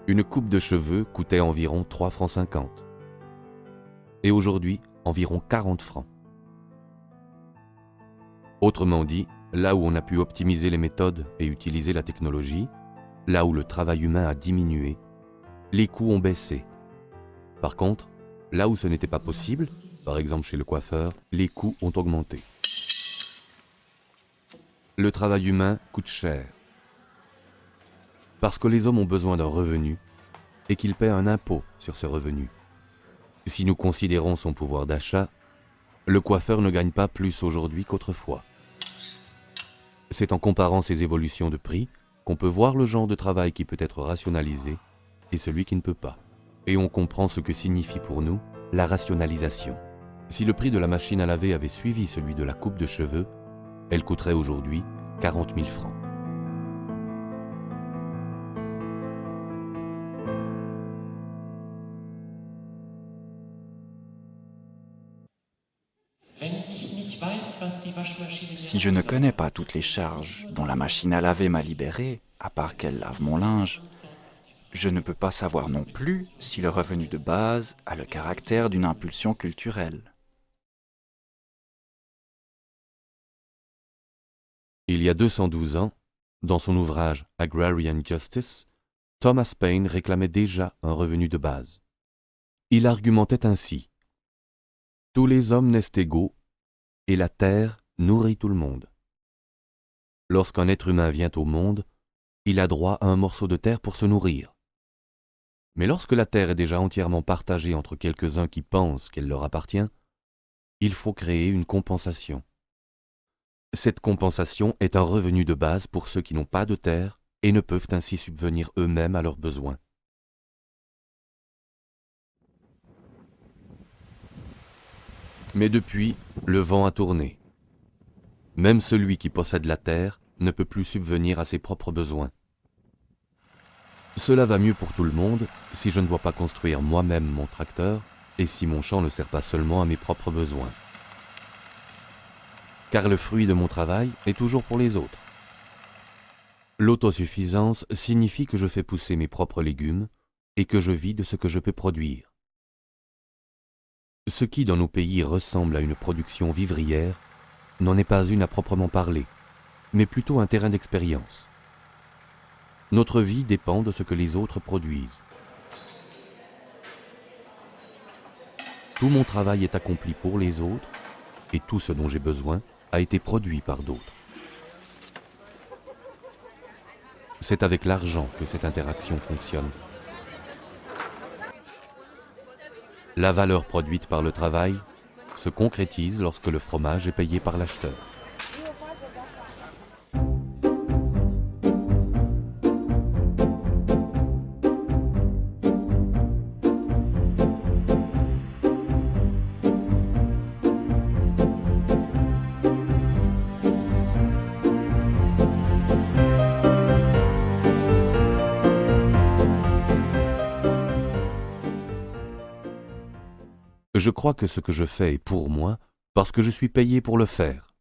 Une coupe de cheveux coûtait environ 3 francs 50. Et aujourd'hui, environ 40 francs. Autrement dit, là où on a pu optimiser les méthodes et utiliser la technologie, là où le travail humain a diminué, les coûts ont baissé. Par contre, là où ce n'était pas possible, par exemple chez le coiffeur, les coûts ont augmenté. Le travail humain coûte cher. Parce que les hommes ont besoin d'un revenu et qu'ils paient un impôt sur ce revenu. Si nous considérons son pouvoir d'achat, le coiffeur ne gagne pas plus aujourd'hui qu'autrefois. C'est en comparant ces évolutions de prix qu'on peut voir le genre de travail qui peut être rationalisé et celui qui ne peut pas. Et on comprend ce que signifie pour nous la rationalisation. Si le prix de la machine à laver avait suivi celui de la coupe de cheveux, elle coûterait aujourd'hui 40 000 francs. Si je ne connais pas toutes les charges dont la machine à laver m'a libéré, à part qu'elle lave mon linge, je ne peux pas savoir non plus si le revenu de base a le caractère d'une impulsion culturelle. Il y a 212 ans, dans son ouvrage Agrarian Justice, Thomas Paine réclamait déjà un revenu de base. Il argumentait ainsi: tous les hommes naissent égaux et la terre nourrit tout le monde. Lorsqu'un être humain vient au monde, il a droit à un morceau de terre pour se nourrir. Mais lorsque la terre est déjà entièrement partagée entre quelques-uns qui pensent qu'elle leur appartient, il faut créer une compensation. Cette compensation est un revenu de base pour ceux qui n'ont pas de terre et ne peuvent ainsi subvenir eux-mêmes à leurs besoins. Mais depuis, le vent a tourné. Même celui qui possède la terre ne peut plus subvenir à ses propres besoins. Cela va mieux pour tout le monde si je ne dois pas construire moi-même mon tracteur et si mon champ ne sert pas seulement à mes propres besoins. Car le fruit de mon travail est toujours pour les autres. L'autosuffisance signifie que je fais pousser mes propres légumes et que je vis de ce que je peux produire. Ce qui, dans nos pays, ressemble à une production vivrière, n'en est pas une à proprement parler, mais plutôt un terrain d'expérience. Notre vie dépend de ce que les autres produisent. Tout mon travail est accompli pour les autres, et tout ce dont j'ai besoin a été produit par d'autres. C'est avec l'argent que cette interaction fonctionne. La valeur produite par le travail se concrétise lorsque le fromage est payé par l'acheteur. Je crois que ce que je fais est pour moi parce que je suis payé pour le faire.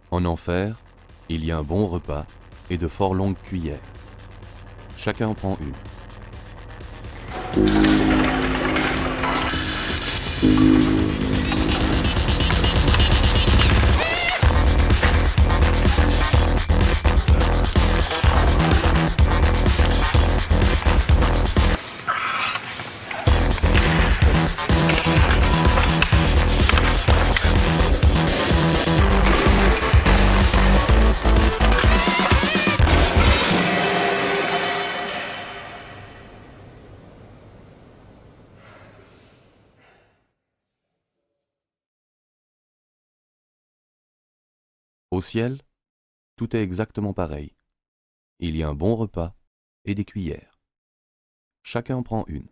En enfer, il y a un bon repas et de fort longues cuillères. Chacun en prend une. Au ciel, tout est exactement pareil. Il y a un bon repas et des cuillères. Chacun en prend une.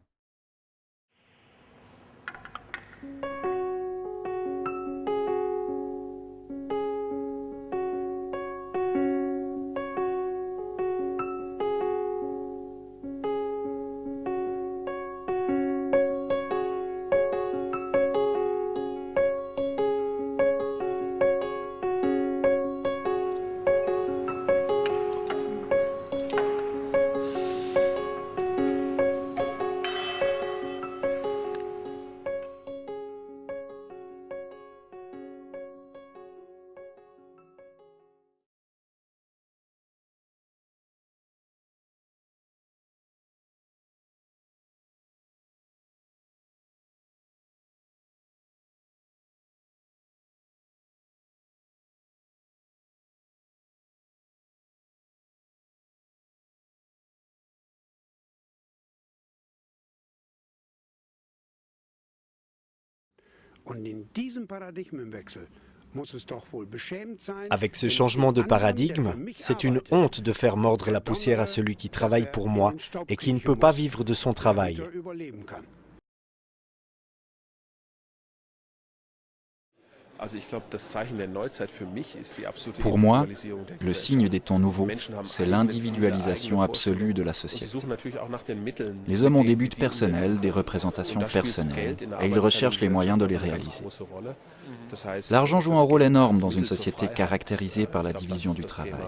Avec ce changement de paradigme, c'est une honte de faire mordre la poussière à celui qui travaille pour moi et qui ne peut pas vivre de son travail. Pour moi, le signe des temps nouveaux, c'est l'individualisation absolue de la société. Les hommes ont des buts personnels, des représentations personnelles, et ils recherchent les moyens de les réaliser. L'argent joue un rôle énorme dans une société caractérisée par la division du travail.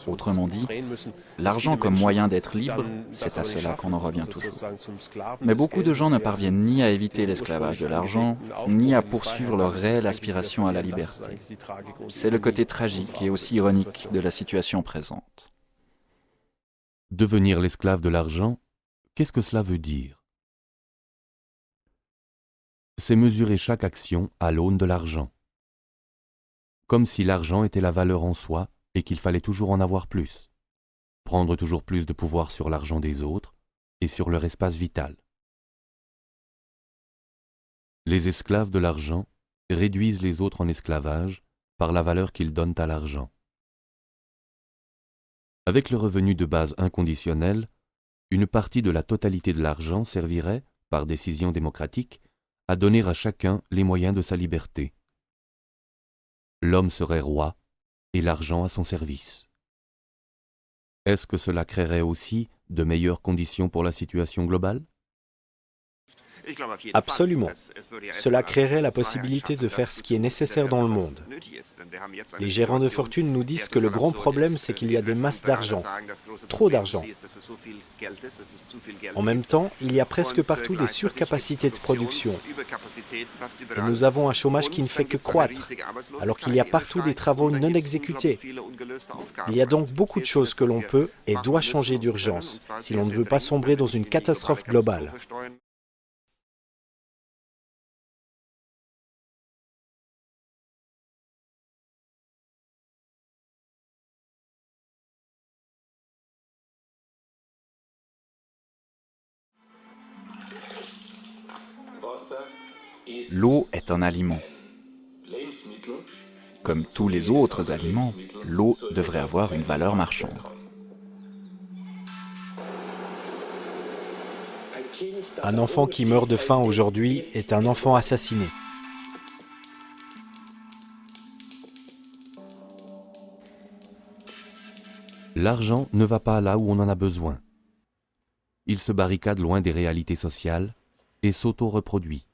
Autrement dit, l'argent comme moyen d'être libre, c'est à cela qu'on en revient toujours. Mais beaucoup de gens ne parviennent ni à éviter l'esclavage de l'argent, ni à poursuivre leur réelle aspiration à la liberté. C'est le côté tragique et aussi ironique de la situation présente. Devenir l'esclave de l'argent, qu'est-ce que cela veut dire? C'est mesurer chaque action à l'aune de l'argent. Comme si l'argent était la valeur en soi et qu'il fallait toujours en avoir plus. Prendre toujours plus de pouvoir sur l'argent des autres et sur leur espace vital. Les esclaves de l'argent réduisent les autres en esclavage par la valeur qu'ils donnent à l'argent. Avec le revenu de base inconditionnel, une partie de la totalité de l'argent servirait, par décision démocratique, à donner à chacun les moyens de sa liberté. L'homme serait roi et l'argent à son service. Est-ce que cela créerait aussi de meilleures conditions pour la situation globale? Absolument. Cela créerait la possibilité de faire ce qui est nécessaire dans le monde. Les gérants de fortune nous disent que le grand problème, c'est qu'il y a des masses d'argent, trop d'argent. En même temps, il y a presque partout des surcapacités de production. Et nous avons un chômage qui ne fait que croître, alors qu'il y a partout des travaux non exécutés. Il y a donc beaucoup de choses que l'on peut et doit changer d'urgence, si l'on ne veut pas sombrer dans une catastrophe globale. L'eau est un aliment. Comme tous les autres aliments, l'eau devrait avoir une valeur marchande. Un enfant qui meurt de faim aujourd'hui est un enfant assassiné. L'argent ne va pas là où on en a besoin. Il se barricade loin des réalités sociales et s'auto-reproduit.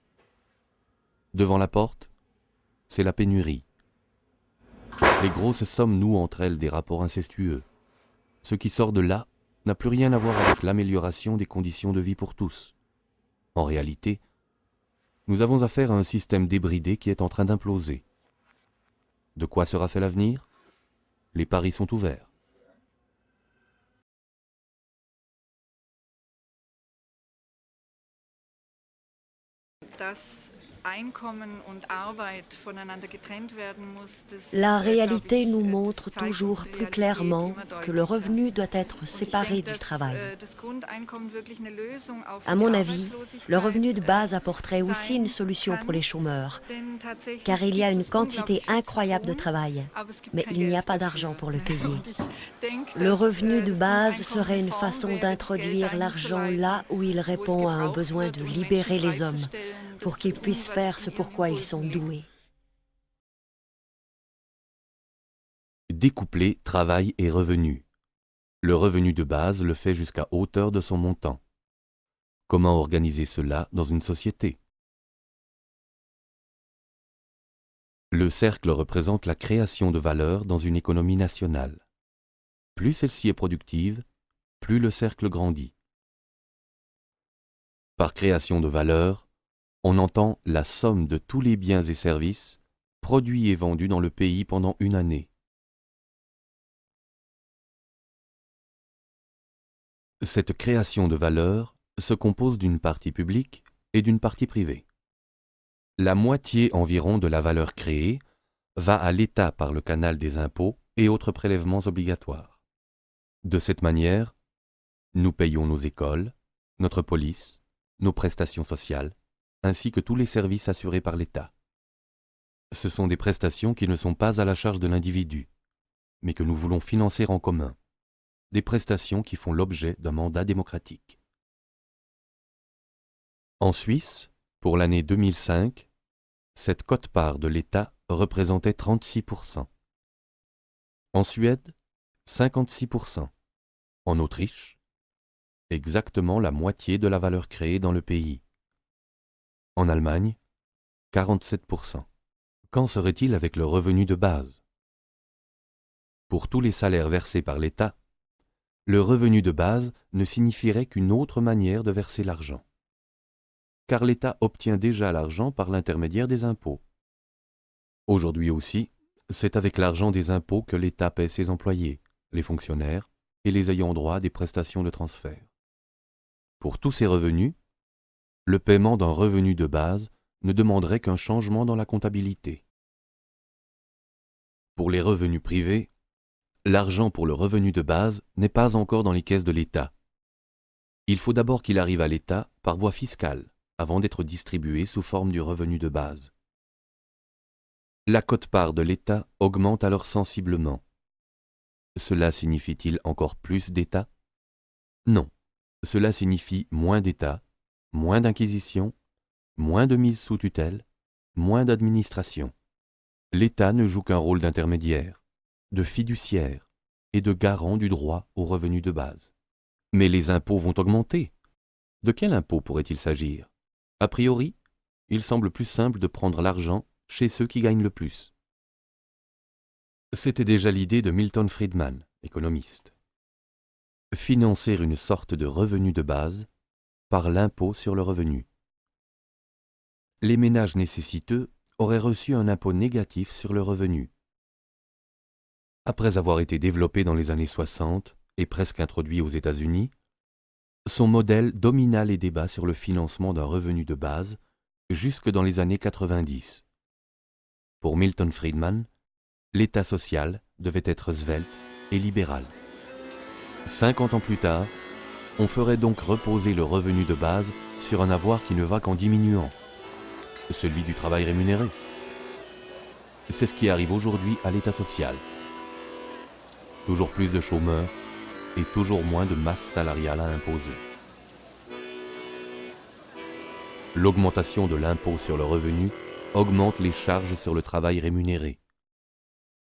Devant la porte, c'est la pénurie. Les grosses sommes nouent entre elles des rapports incestueux. Ce qui sort de là n'a plus rien à voir avec l'amélioration des conditions de vie pour tous. En réalité, nous avons affaire à un système débridé qui est en train d'imploser. De quoi sera fait l'avenir? Les paris sont ouverts. La réalité nous montre toujours plus clairement que le revenu doit être séparé du travail. À mon avis, le revenu de base apporterait aussi une solution pour les chômeurs, car il y a une quantité incroyable de travail, mais il n'y a pas d'argent pour le payer. Le revenu de base serait une façon d'introduire l'argent là où il répond à un besoin de libérer les hommes, pour qu'ils puissent faire ce pourquoi ils sont doués. Découpler travail et revenu. Le revenu de base le fait jusqu'à hauteur de son montant. Comment organiser cela dans une société? Le cercle représente la création de valeur dans une économie nationale. Plus celle-ci est productive, plus le cercle grandit. Par création de valeur, on entend la somme de tous les biens et services produits et vendus dans le pays pendant une année. Cette création de valeur se compose d'une partie publique et d'une partie privée. La moitié environ de la valeur créée va à l'État par le canal des impôts et autres prélèvements obligatoires. De cette manière, nous payons nos écoles, notre police, nos prestations sociales, ainsi que tous les services assurés par l'État. Ce sont des prestations qui ne sont pas à la charge de l'individu, mais que nous voulons financer en commun, des prestations qui font l'objet d'un mandat démocratique. En Suisse, pour l'année 2005, cette quote-part de l'État représentait 36%. En Suède, 56%. En Autriche, exactement la moitié de la valeur créée dans le pays. En Allemagne, 47%. Qu'en serait-il avec le revenu de base? Pour tous les salaires versés par l'État, le revenu de base ne signifierait qu'une autre manière de verser l'argent. Car l'État obtient déjà l'argent par l'intermédiaire des impôts. Aujourd'hui aussi, c'est avec l'argent des impôts que l'État paie ses employés, les fonctionnaires et les ayants droit des prestations de transfert. Pour tous ces revenus, le paiement d'un revenu de base ne demanderait qu'un changement dans la comptabilité. Pour les revenus privés, l'argent pour le revenu de base n'est pas encore dans les caisses de l'État. Il faut d'abord qu'il arrive à l'État par voie fiscale, avant d'être distribué sous forme du revenu de base. La quote-part de l'État augmente alors sensiblement. Cela signifie-t-il encore plus d'État? Non, cela signifie moins d'État, moins d'inquisition, moins de mise sous tutelle, moins d'administration. L'État ne joue qu'un rôle d'intermédiaire, de fiduciaire et de garant du droit au revenu de base. Mais les impôts vont augmenter. De quel impôt pourrait-il s'agir? A priori, il semble plus simple de prendre l'argent chez ceux qui gagnent le plus. C'était déjà l'idée de Milton Friedman, économiste. Financer une sorte de revenu de base par l'impôt sur le revenu. Les ménages nécessiteux auraient reçu un impôt négatif sur le revenu. Après avoir été développé dans les années 60 et presque introduit aux États-Unis, son modèle domina les débats sur le financement d'un revenu de base jusque dans les années 90. Pour Milton Friedman, l'État social devait être svelte et libéral. 50 ans plus tard, on ferait donc reposer le revenu de base sur un avoir qui ne va qu'en diminuant, celui du travail rémunéré. C'est ce qui arrive aujourd'hui à l'État social. Toujours plus de chômeurs et toujours moins de masse salariale à imposer. L'augmentation de l'impôt sur le revenu augmente les charges sur le travail rémunéré.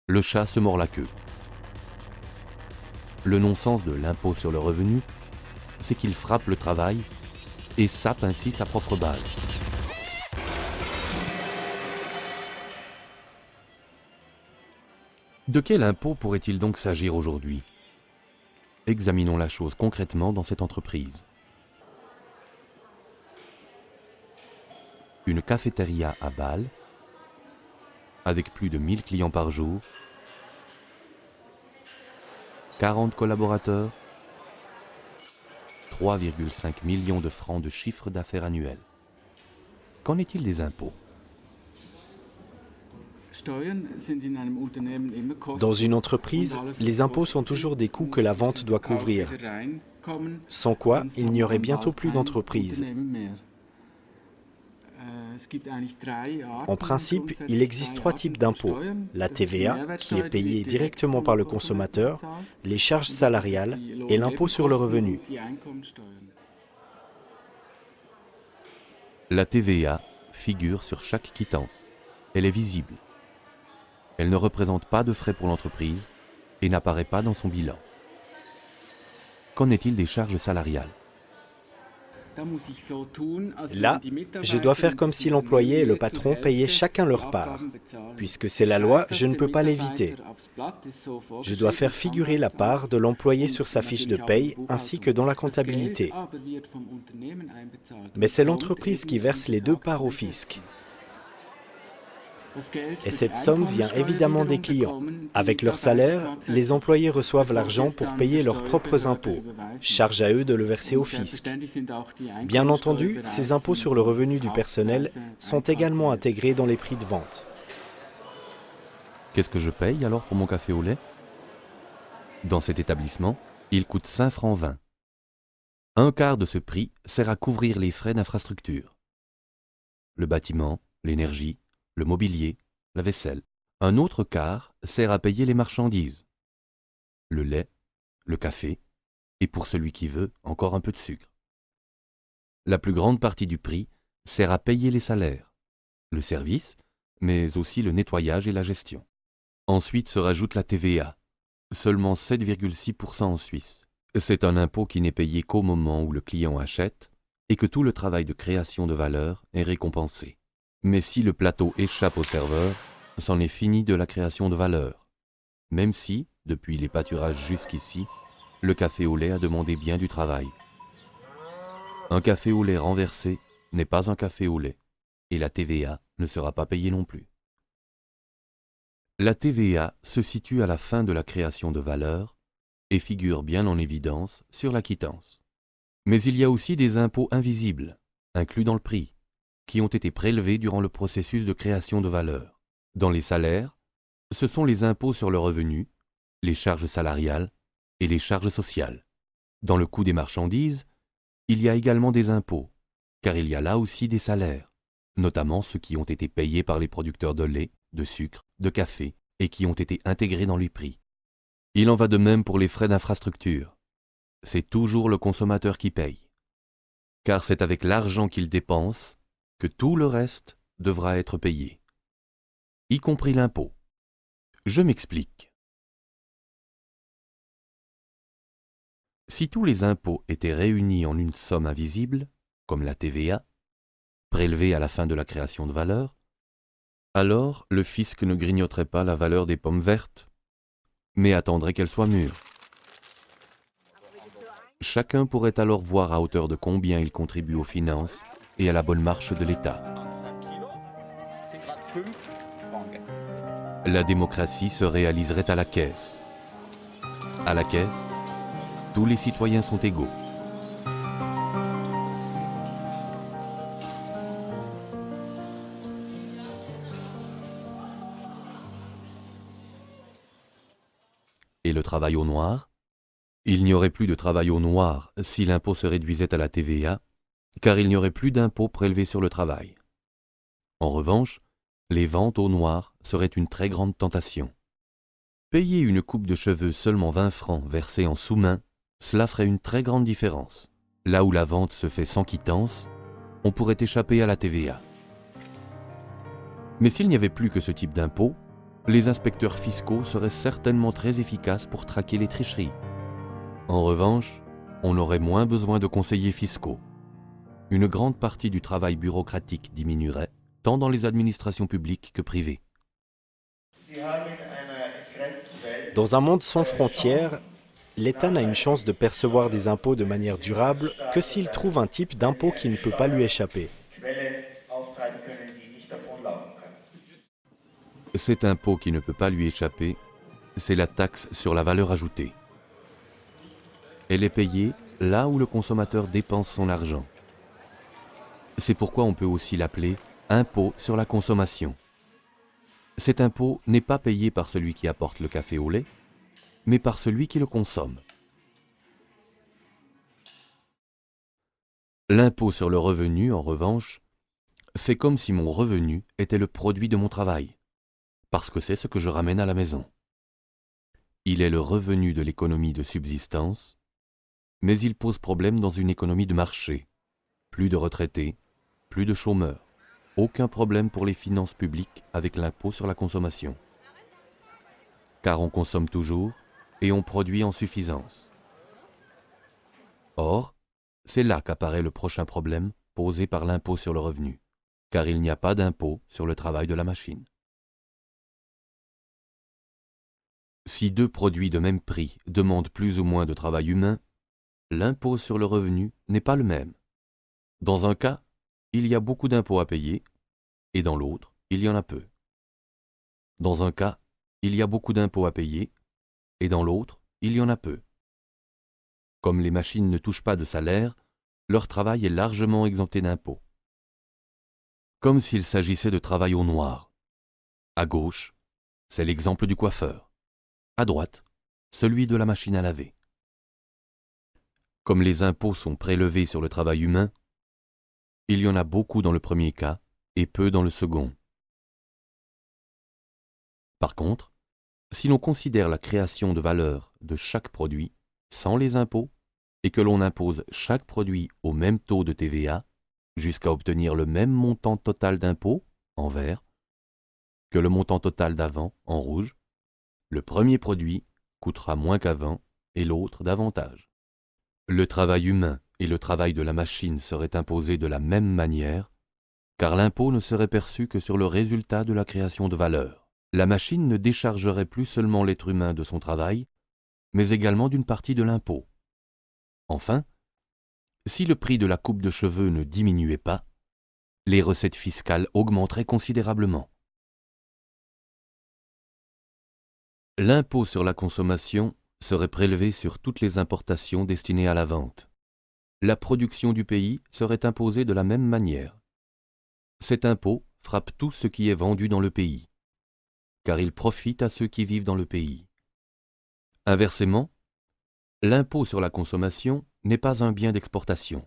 Le chat se mord la queue. Le non-sens de l'impôt sur le revenu, c'est qu'il frappe le travail et sape ainsi sa propre base. De quel impôt pourrait-il donc s'agir aujourd'hui? Examinons la chose concrètement dans cette entreprise. Une cafétéria à Bâle, avec plus de 1000 clients par jour, 40 collaborateurs, 3,5 millions de francs de chiffre d'affaires annuel. Qu'en est-il des impôts? Dans une entreprise, les impôts sont toujours des coûts que la vente doit couvrir, sans quoi il n'y aurait bientôt plus d'entreprise. En principe, il existe 3 types d'impôts. La TVA, qui est payée directement par le consommateur, les charges salariales et l'impôt sur le revenu. La TVA figure sur chaque quittance. Elle est visible. Elle ne représente pas de frais pour l'entreprise et n'apparaît pas dans son bilan. Qu'en est-il des charges salariales? Là, je dois faire comme si l'employé et le patron payaient chacun leur part. Puisque c'est la loi, je ne peux pas l'éviter. Je dois faire figurer la part de l'employé sur sa fiche de paye ainsi que dans la comptabilité. Mais c'est l'entreprise qui verse les 2 parts au fisc. Et cette somme vient évidemment des clients. Avec leur salaire, les employés reçoivent l'argent pour payer leurs propres impôts. Charge à eux de le verser au fisc. Bien entendu, ces impôts sur le revenu du personnel sont également intégrés dans les prix de vente. Qu'est-ce que je paye alors pour mon café au lait? Dans cet établissement, il coûte 5 francs 20. Un quart de ce prix sert à couvrir les frais d'infrastructure. Le bâtiment, l'énergie, le mobilier, la vaisselle. Un autre quart sert à payer les marchandises. Le lait, le café, et pour celui qui veut, encore un peu de sucre. La plus grande partie du prix sert à payer les salaires, le service, mais aussi le nettoyage et la gestion. Ensuite se rajoute la TVA, seulement 7,6% en Suisse. C'est un impôt qui n'est payé qu'au moment où le client achète et que tout le travail de création de valeur est récompensé. Mais si le plateau échappe au serveur, c'en est fini de la création de valeur. Même si, depuis les pâturages jusqu'ici, le café au lait a demandé bien du travail. Un café au lait renversé n'est pas un café au lait, et la TVA ne sera pas payée non plus. La TVA se situe à la fin de la création de valeur et figure bien en évidence sur la quittance. Mais il y a aussi des impôts invisibles, inclus dans le prix, qui ont été prélevés durant le processus de création de valeur. Dans les salaires, ce sont les impôts sur le revenu, les charges salariales et les charges sociales. Dans le coût des marchandises, il y a également des impôts, car il y a là aussi des salaires, notamment ceux qui ont été payés par les producteurs de lait, de sucre, de café et qui ont été intégrés dans les prix. Il en va de même pour les frais d'infrastructure. C'est toujours le consommateur qui paye, car c'est avec l'argent qu'il dépense que tout le reste devra être payé, y compris l'impôt. Je m'explique. Si tous les impôts étaient réunis en une somme invisible, comme la TVA, prélevée à la fin de la création de valeur, alors le fisc ne grignoterait pas la valeur des pommes vertes, mais attendrait qu'elles soient mûres. Chacun pourrait alors voir à hauteur de combien il contribue aux finances et à la bonne marche de l'État. La démocratie se réaliserait à la caisse. À la caisse, tous les citoyens sont égaux. Et le travail au noir? Il n'y aurait plus de travail au noir si l'impôt se réduisait à la TVA, car il n'y aurait plus d'impôt prélevé sur le travail. En revanche, les ventes au noir seraient une très grande tentation. Payer une coupe de cheveux seulement 20 francs versés en sous-main, cela ferait une très grande différence. Là où la vente se fait sans quittance, on pourrait échapper à la TVA. Mais s'il n'y avait plus que ce type d'impôt, les inspecteurs fiscaux seraient certainement très efficaces pour traquer les tricheries. En revanche, on aurait moins besoin de conseillers fiscaux. Une grande partie du travail bureaucratique diminuerait, tant dans les administrations publiques que privées. Dans un monde sans frontières, l'État n'a une chance de percevoir des impôts de manière durable que s'il trouve un type d'impôt qui ne peut pas lui échapper. Cet impôt qui ne peut pas lui échapper, c'est la taxe sur la valeur ajoutée. Elle est payée là où le consommateur dépense son argent. C'est pourquoi on peut aussi l'appeler impôt sur la consommation. Cet impôt n'est pas payé par celui qui apporte le café au lait, mais par celui qui le consomme. L'impôt sur le revenu, en revanche, fait comme si mon revenu était le produit de mon travail, parce que c'est ce que je ramène à la maison. Il est le revenu de l'économie de subsistance, mais il pose problème dans une économie de marché. Plus de retraités, plus de chômeurs, aucun problème pour les finances publiques avec l'impôt sur la consommation. Car on consomme toujours et on produit en suffisance. Or, c'est là qu'apparaît le prochain problème posé par l'impôt sur le revenu, car il n'y a pas d'impôt sur le travail de la machine. Si deux produits de même prix demandent plus ou moins de travail humain, l'impôt sur le revenu n'est pas le même. Dans un cas, il y a beaucoup d'impôts à payer, et dans l'autre, il y en a peu. Dans un cas, il y a beaucoup d'impôts à payer, et dans l'autre, il y en a peu. Comme les machines ne touchent pas de salaire, leur travail est largement exempté d'impôts. Comme s'il s'agissait de travail au noir. À gauche, c'est l'exemple du coiffeur. À droite, celui de la machine à laver. Comme les impôts sont prélevés sur le travail humain, il y en a beaucoup dans le premier cas et peu dans le second. Par contre, si l'on considère la création de valeur de chaque produit sans les impôts et que l'on impose chaque produit au même taux de TVA jusqu'à obtenir le même montant total d'impôts, en vert, que le montant total d'avant, en rouge, le premier produit coûtera moins qu'avant et l'autre davantage. Le travail humain et le travail de la machine seraient imposés de la même manière, car l'impôt ne serait perçu que sur le résultat de la création de valeur. La machine ne déchargerait plus seulement l'être humain de son travail, mais également d'une partie de l'impôt. Enfin, si le prix de la coupe de cheveux ne diminuait pas, les recettes fiscales augmenteraient considérablement. L'impôt sur la consommation serait prélevé sur toutes les importations destinées à la vente. La production du pays serait imposée de la même manière. Cet impôt frappe tout ce qui est vendu dans le pays, car il profite à ceux qui vivent dans le pays. Inversement, l'impôt sur la consommation n'est pas un bien d'exportation.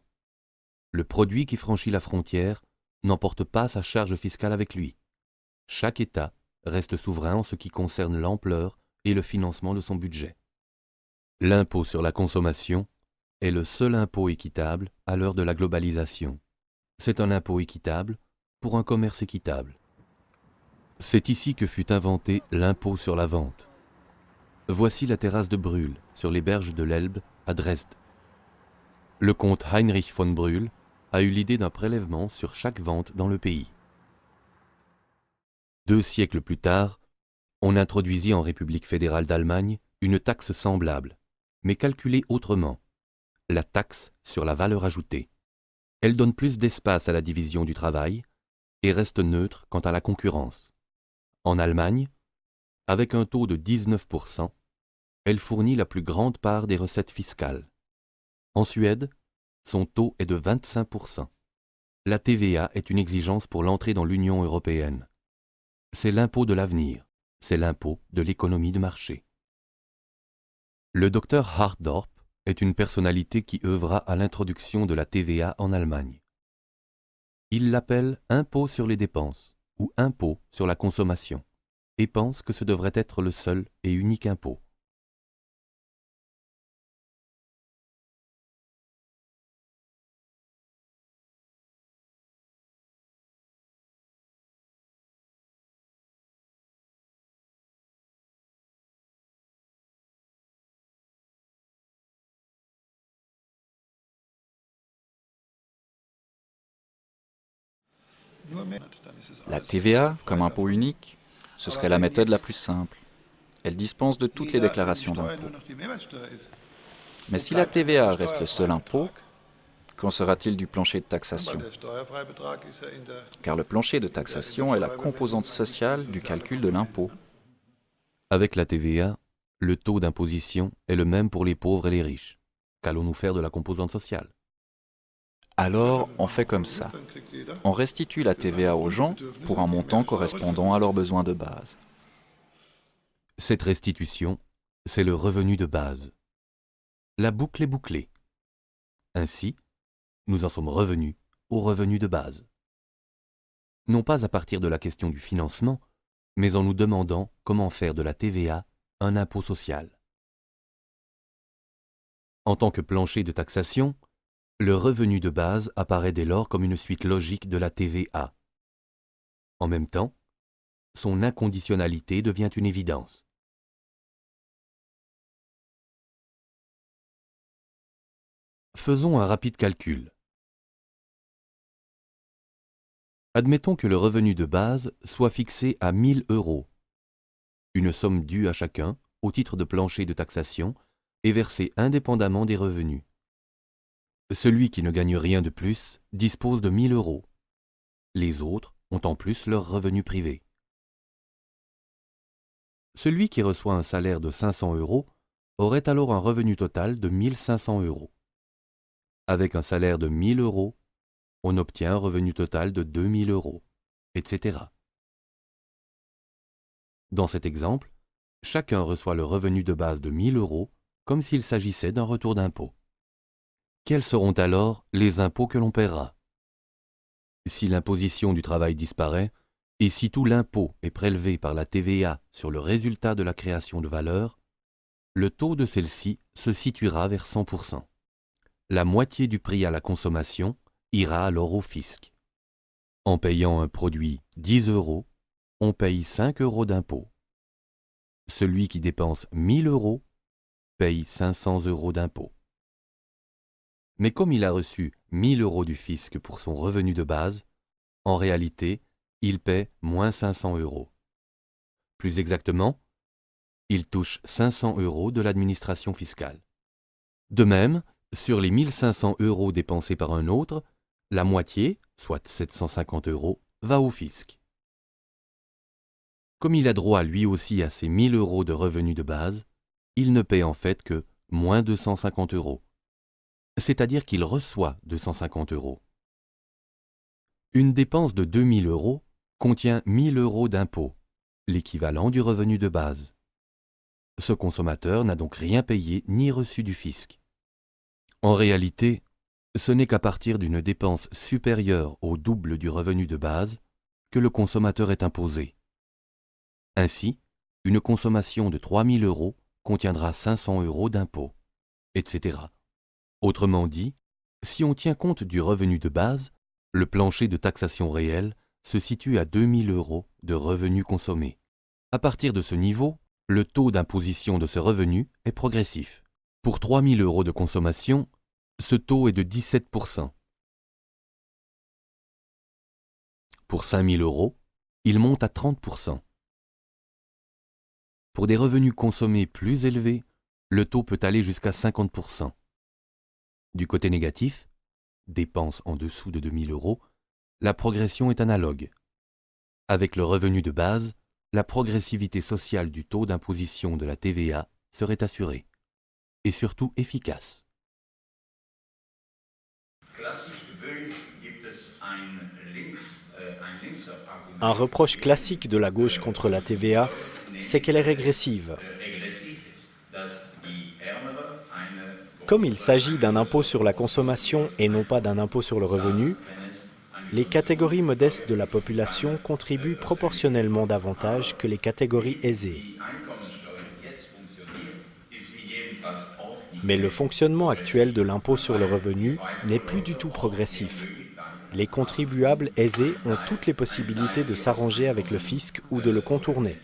Le produit qui franchit la frontière n'emporte pas sa charge fiscale avec lui. Chaque État reste souverain en ce qui concerne l'ampleur et le financement de son budget. L'impôt sur la consommation est le seul impôt équitable à l'heure de la globalisation. C'est un impôt équitable pour un commerce équitable. C'est ici que fut inventé l'impôt sur la vente. Voici la terrasse de Brühl, sur les berges de l'Elbe, à Dresde. Le comte Heinrich von Brühl a eu l'idée d'un prélèvement sur chaque vente dans le pays. 2 siècles plus tard, on introduisit en République fédérale d'Allemagne une taxe semblable, mais calculée autrement, la taxe sur la valeur ajoutée. Elle donne plus d'espace à la division du travail et reste neutre quant à la concurrence. En Allemagne, avec un taux de 19%, elle fournit la plus grande part des recettes fiscales. En Suède, son taux est de 25%. La TVA est une exigence pour l'entrée dans l'Union européenne. C'est l'impôt de l'avenir, c'est l'impôt de l'économie de marché. Le docteur Hardorp est une personnalité qui œuvra à l'introduction de la TVA en Allemagne. Il l'appelle impôt sur les dépenses ou impôt sur la consommation et pense que ce devrait être le seul et unique impôt. La TVA, comme impôt unique, ce serait la méthode la plus simple. Elle dispense de toutes les déclarations d'impôts. Mais si la TVA reste le seul impôt, qu'en sera-t-il du plancher de taxation? Car le plancher de taxation est la composante sociale du calcul de l'impôt. Avec la TVA, le taux d'imposition est le même pour les pauvres et les riches. Qu'allons-nous faire de la composante sociale? Alors, on fait comme ça. On restitue la TVA aux gens pour un montant correspondant à leurs besoins de base. Cette restitution, c'est le revenu de base. La boucle est bouclée. Ainsi, nous en sommes revenus au revenu de base. Non pas à partir de la question du financement, mais en nous demandant comment faire de la TVA un impôt social. En tant que plancher de taxation, le revenu de base apparaît dès lors comme une suite logique de la TVA. En même temps, son inconditionnalité devient une évidence. Faisons un rapide calcul. Admettons que le revenu de base soit fixé à 1 000 €, une somme due à chacun au titre de plancher de taxation et versée indépendamment des revenus. Celui qui ne gagne rien de plus dispose de 1 000 €. Les autres ont en plus leur revenu privé. Celui qui reçoit un salaire de 500 € aurait alors un revenu total de 1 500 €. Avec un salaire de 1 000 €, on obtient un revenu total de 2 000 €, etc. Dans cet exemple, chacun reçoit le revenu de base de 1 000 € comme s'il s'agissait d'un retour d'impôt. Quels seront alors les impôts que l'on paiera? Si l'imposition du travail disparaît, et si tout l'impôt est prélevé par la TVA sur le résultat de la création de valeur, le taux de celle-ci se situera vers 100%. La moitié du prix à la consommation ira alors au fisc. En payant un produit 10 €, on paye 5 € d'impôt. Celui qui dépense 1 000 € paye 500 € d'impôt. Mais comme il a reçu 1 000 € du fisc pour son revenu de base, en réalité, il paie moins 500 €. Plus exactement, il touche 500 € de l'administration fiscale. De même, sur les 1 500 € dépensés par un autre, la moitié, soit 750 €, va au fisc. Comme il a droit lui aussi à ses 1 000 € de revenus de base, il ne paie en fait que moins 250 €. C'est-à-dire qu'il reçoit 250 €. Une dépense de 2 000 € contient 1 000 € d'impôt, l'équivalent du revenu de base. Ce consommateur n'a donc rien payé ni reçu du fisc. En réalité, ce n'est qu'à partir d'une dépense supérieure au double du revenu de base que le consommateur est imposé. Ainsi, une consommation de 3 000 € contiendra 500 € d'impôt, etc. Autrement dit, si on tient compte du revenu de base, le plancher de taxation réel se situe à 2 000 € de revenus consommés. À partir de ce niveau, le taux d'imposition de ce revenu est progressif. Pour 3 000 € de consommation, ce taux est de 17%. Pour 5 000 €, il monte à 30%. Pour des revenus consommés plus élevés, le taux peut aller jusqu'à 50%. Du côté négatif, dépenses en dessous de 2 000 €, la progression est analogue. Avec le revenu de base, la progressivité sociale du taux d'imposition de la TVA serait assurée, et surtout efficace. Un reproche classique de la gauche contre la TVA, c'est qu'elle est régressive. Comme il s'agit d'un impôt sur la consommation et non pas d'un impôt sur le revenu, les catégories modestes de la population contribuent proportionnellement davantage que les catégories aisées. Mais le fonctionnement actuel de l'impôt sur le revenu n'est plus du tout progressif. Les contribuables aisés ont toutes les possibilités de s'arranger avec le fisc ou de le contourner.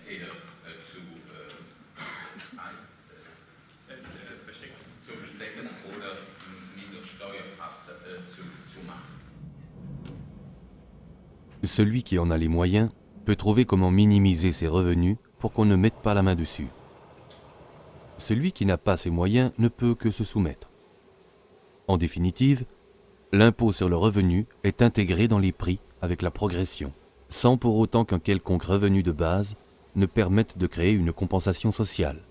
Celui qui en a les moyens peut trouver comment minimiser ses revenus pour qu'on ne mette pas la main dessus. Celui qui n'a pas ces moyens ne peut que se soumettre. En définitive, l'impôt sur le revenu est intégré dans les prix avec la progression, sans pour autant qu'un quelconque revenu de base ne permette de créer une compensation sociale.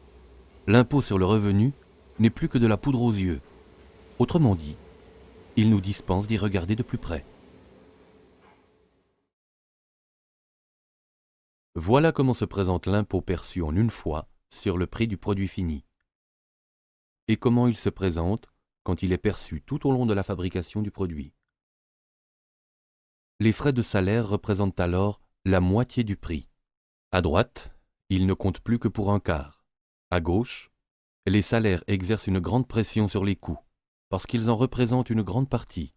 L'impôt sur le revenu n'est plus que de la poudre aux yeux. Autrement dit, il nous dispense d'y regarder de plus près. Voilà comment se présente l'impôt perçu en une fois sur le prix du produit fini. Et comment il se présente quand il est perçu tout au long de la fabrication du produit. Les frais de salaire représentent alors la moitié du prix. À droite, ils ne comptent plus que pour un quart. À gauche, les salaires exercent une grande pression sur les coûts, parce qu'ils en représentent une grande partie.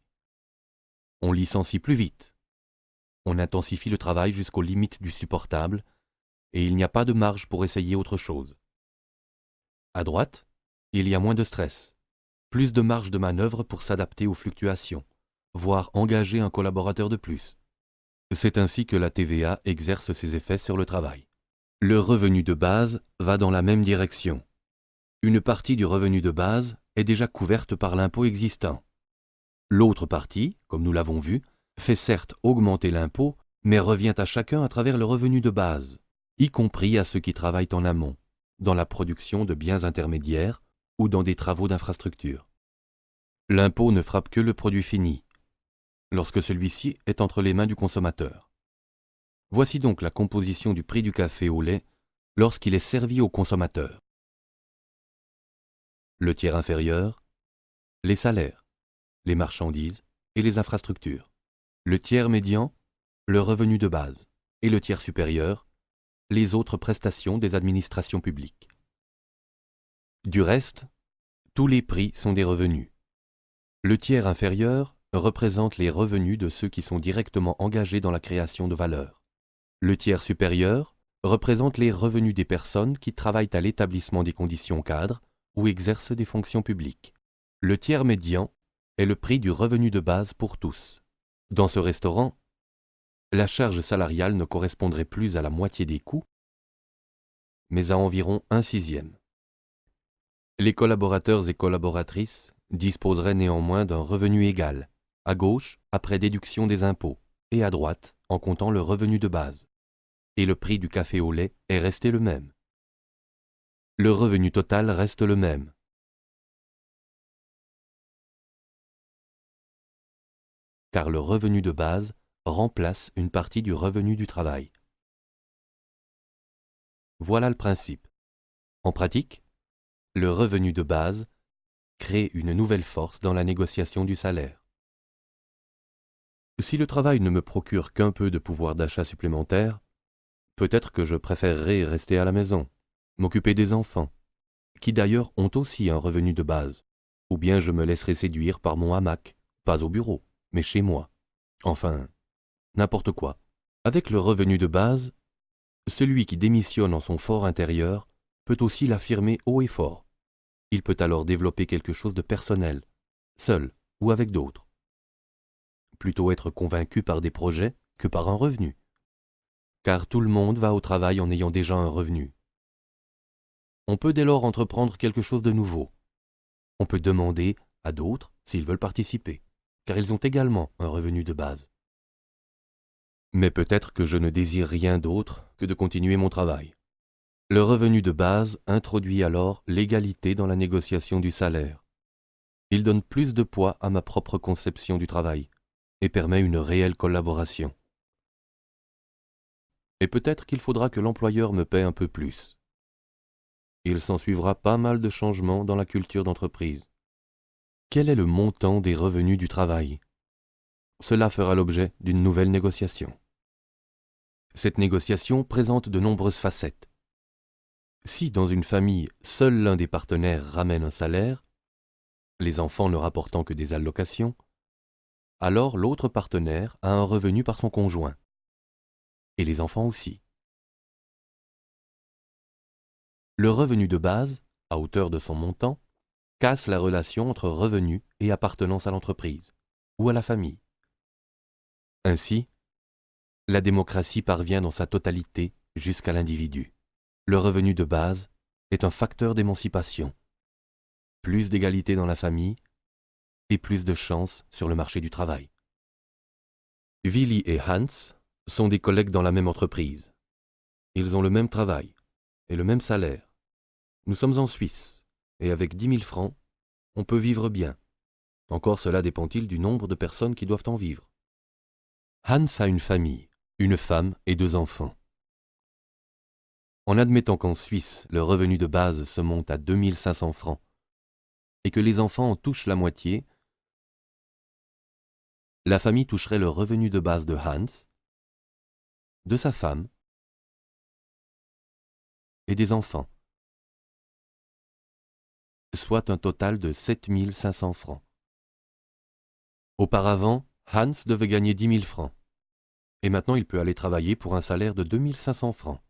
On licencie plus vite. On intensifie le travail jusqu'aux limites du supportable, et il n'y a pas de marge pour essayer autre chose. À droite, il y a moins de stress, plus de marge de manœuvre pour s'adapter aux fluctuations, voire engager un collaborateur de plus. C'est ainsi que la TVA exerce ses effets sur le travail. Le revenu de base va dans la même direction. Une partie du revenu de base est déjà couverte par l'impôt existant. L'autre partie, comme nous l'avons vu, fait certes augmenter l'impôt, mais revient à chacun à travers le revenu de base, y compris à ceux qui travaillent en amont, dans la production de biens intermédiaires ou dans des travaux d'infrastructure. L'impôt ne frappe que le produit fini, lorsque celui-ci est entre les mains du consommateur. Voici donc la composition du prix du café au lait lorsqu'il est servi au consommateur. Le tiers inférieur, les salaires, les marchandises et les infrastructures. Le tiers médian, le revenu de base, et le tiers supérieur, les autres prestations des administrations publiques. Du reste, tous les prix sont des revenus. Le tiers inférieur représente les revenus de ceux qui sont directement engagés dans la création de valeur. Le tiers supérieur représente les revenus des personnes qui travaillent à l'établissement des conditions cadres ou exercent des fonctions publiques. Le tiers médian est le prix du revenu de base pour tous. Dans ce restaurant, la charge salariale ne correspondrait plus à la moitié des coûts, mais à environ 1/6. Les collaborateurs et collaboratrices disposeraient néanmoins d'un revenu égal, à gauche après déduction des impôts, et à droite en comptant le revenu de base. Et le prix du café au lait est resté le même. Le revenu total reste le même. Car le revenu de base remplace une partie du revenu du travail. Voilà le principe. En pratique, le revenu de base crée une nouvelle force dans la négociation du salaire. Si le travail ne me procure qu'un peu de pouvoir d'achat supplémentaire, peut-être que je préférerais rester à la maison, m'occuper des enfants, qui d'ailleurs ont aussi un revenu de base, ou bien je me laisserai séduire par mon hamac, pas au bureau, mais chez moi. Enfin, n'importe quoi. Avec le revenu de base, celui qui démissionne en son fort intérieur peut aussi l'affirmer haut et fort. Il peut alors développer quelque chose de personnel, seul ou avec d'autres. Plutôt être convaincu par des projets que par un revenu. Car tout le monde va au travail en ayant déjà un revenu. On peut dès lors entreprendre quelque chose de nouveau. On peut demander à d'autres s'ils veulent participer, car ils ont également un revenu de base. Mais peut-être que je ne désire rien d'autre que de continuer mon travail. Le revenu de base introduit alors l'égalité dans la négociation du salaire. Il donne plus de poids à ma propre conception du travail et permet une réelle collaboration. Et peut-être qu'il faudra que l'employeur me paie un peu plus. Il s'ensuivra pas mal de changements dans la culture d'entreprise. Quel est le montant des revenus du travail? Cela fera l'objet d'une nouvelle négociation. Cette négociation présente de nombreuses facettes. Si dans une famille, seul l'un des partenaires ramène un salaire, les enfants ne rapportant que des allocations, alors l'autre partenaire a un revenu par son conjoint, et les enfants aussi. Le revenu de base, à hauteur de son montant, casse la relation entre revenu et appartenance à l'entreprise ou à la famille. Ainsi, la démocratie parvient dans sa totalité jusqu'à l'individu. Le revenu de base est un facteur d'émancipation. Plus d'égalité dans la famille et plus de chances sur le marché du travail. Willy et Hans sont des collègues dans la même entreprise. Ils ont le même travail et le même salaire. Nous sommes en Suisse et avec 10 000 francs, on peut vivre bien. Encore cela dépend-il du nombre de personnes qui doivent en vivre. Hans a une famille, une femme et 2 enfants. En admettant qu'en Suisse, le revenu de base se monte à 2 500 francs et que les enfants en touchent la moitié, la famille toucherait le revenu de base de Hans, de sa femme et des enfants, soit un total de 7 500 francs. Auparavant, Hans devait gagner 10 000 francs, et maintenant il peut aller travailler pour un salaire de 2 500 francs.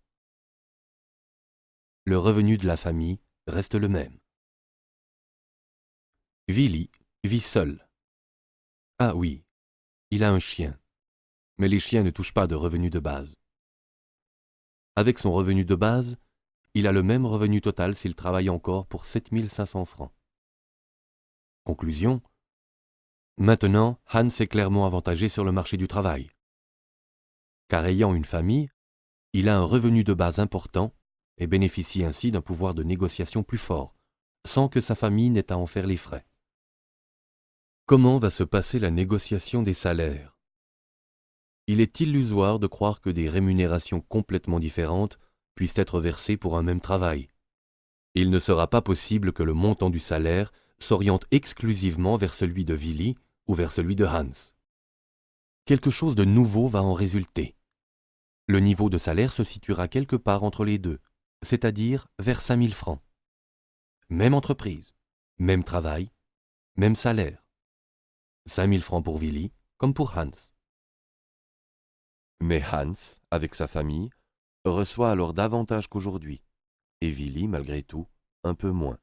Le revenu de la famille reste le même. Willy vit seul. Ah oui, il a un chien, mais les chiens ne touchent pas de revenu de base. Avec son revenu de base, il a le même revenu total s'il travaille encore pour 7 500 francs. Conclusion, maintenant Hans est clairement avantagé sur le marché du travail. Car ayant une famille, il a un revenu de base important et bénéficie ainsi d'un pouvoir de négociation plus fort, sans que sa famille n'ait à en faire les frais. Comment va se passer la négociation des salaires? Il est illusoire de croire que des rémunérations complètement différentes puissent être versées pour un même travail. Il ne sera pas possible que le montant du salaire s'oriente exclusivement vers celui de Willy ou vers celui de Hans. Quelque chose de nouveau va en résulter. Le niveau de salaire se situera quelque part entre les deux, c'est-à-dire vers 5 000 francs. Même entreprise, même travail, même salaire. 5 000 francs pour Willy comme pour Hans. Mais Hans, avec sa famille, reçoit alors davantage qu'aujourd'hui, et Willy, malgré tout, un peu moins.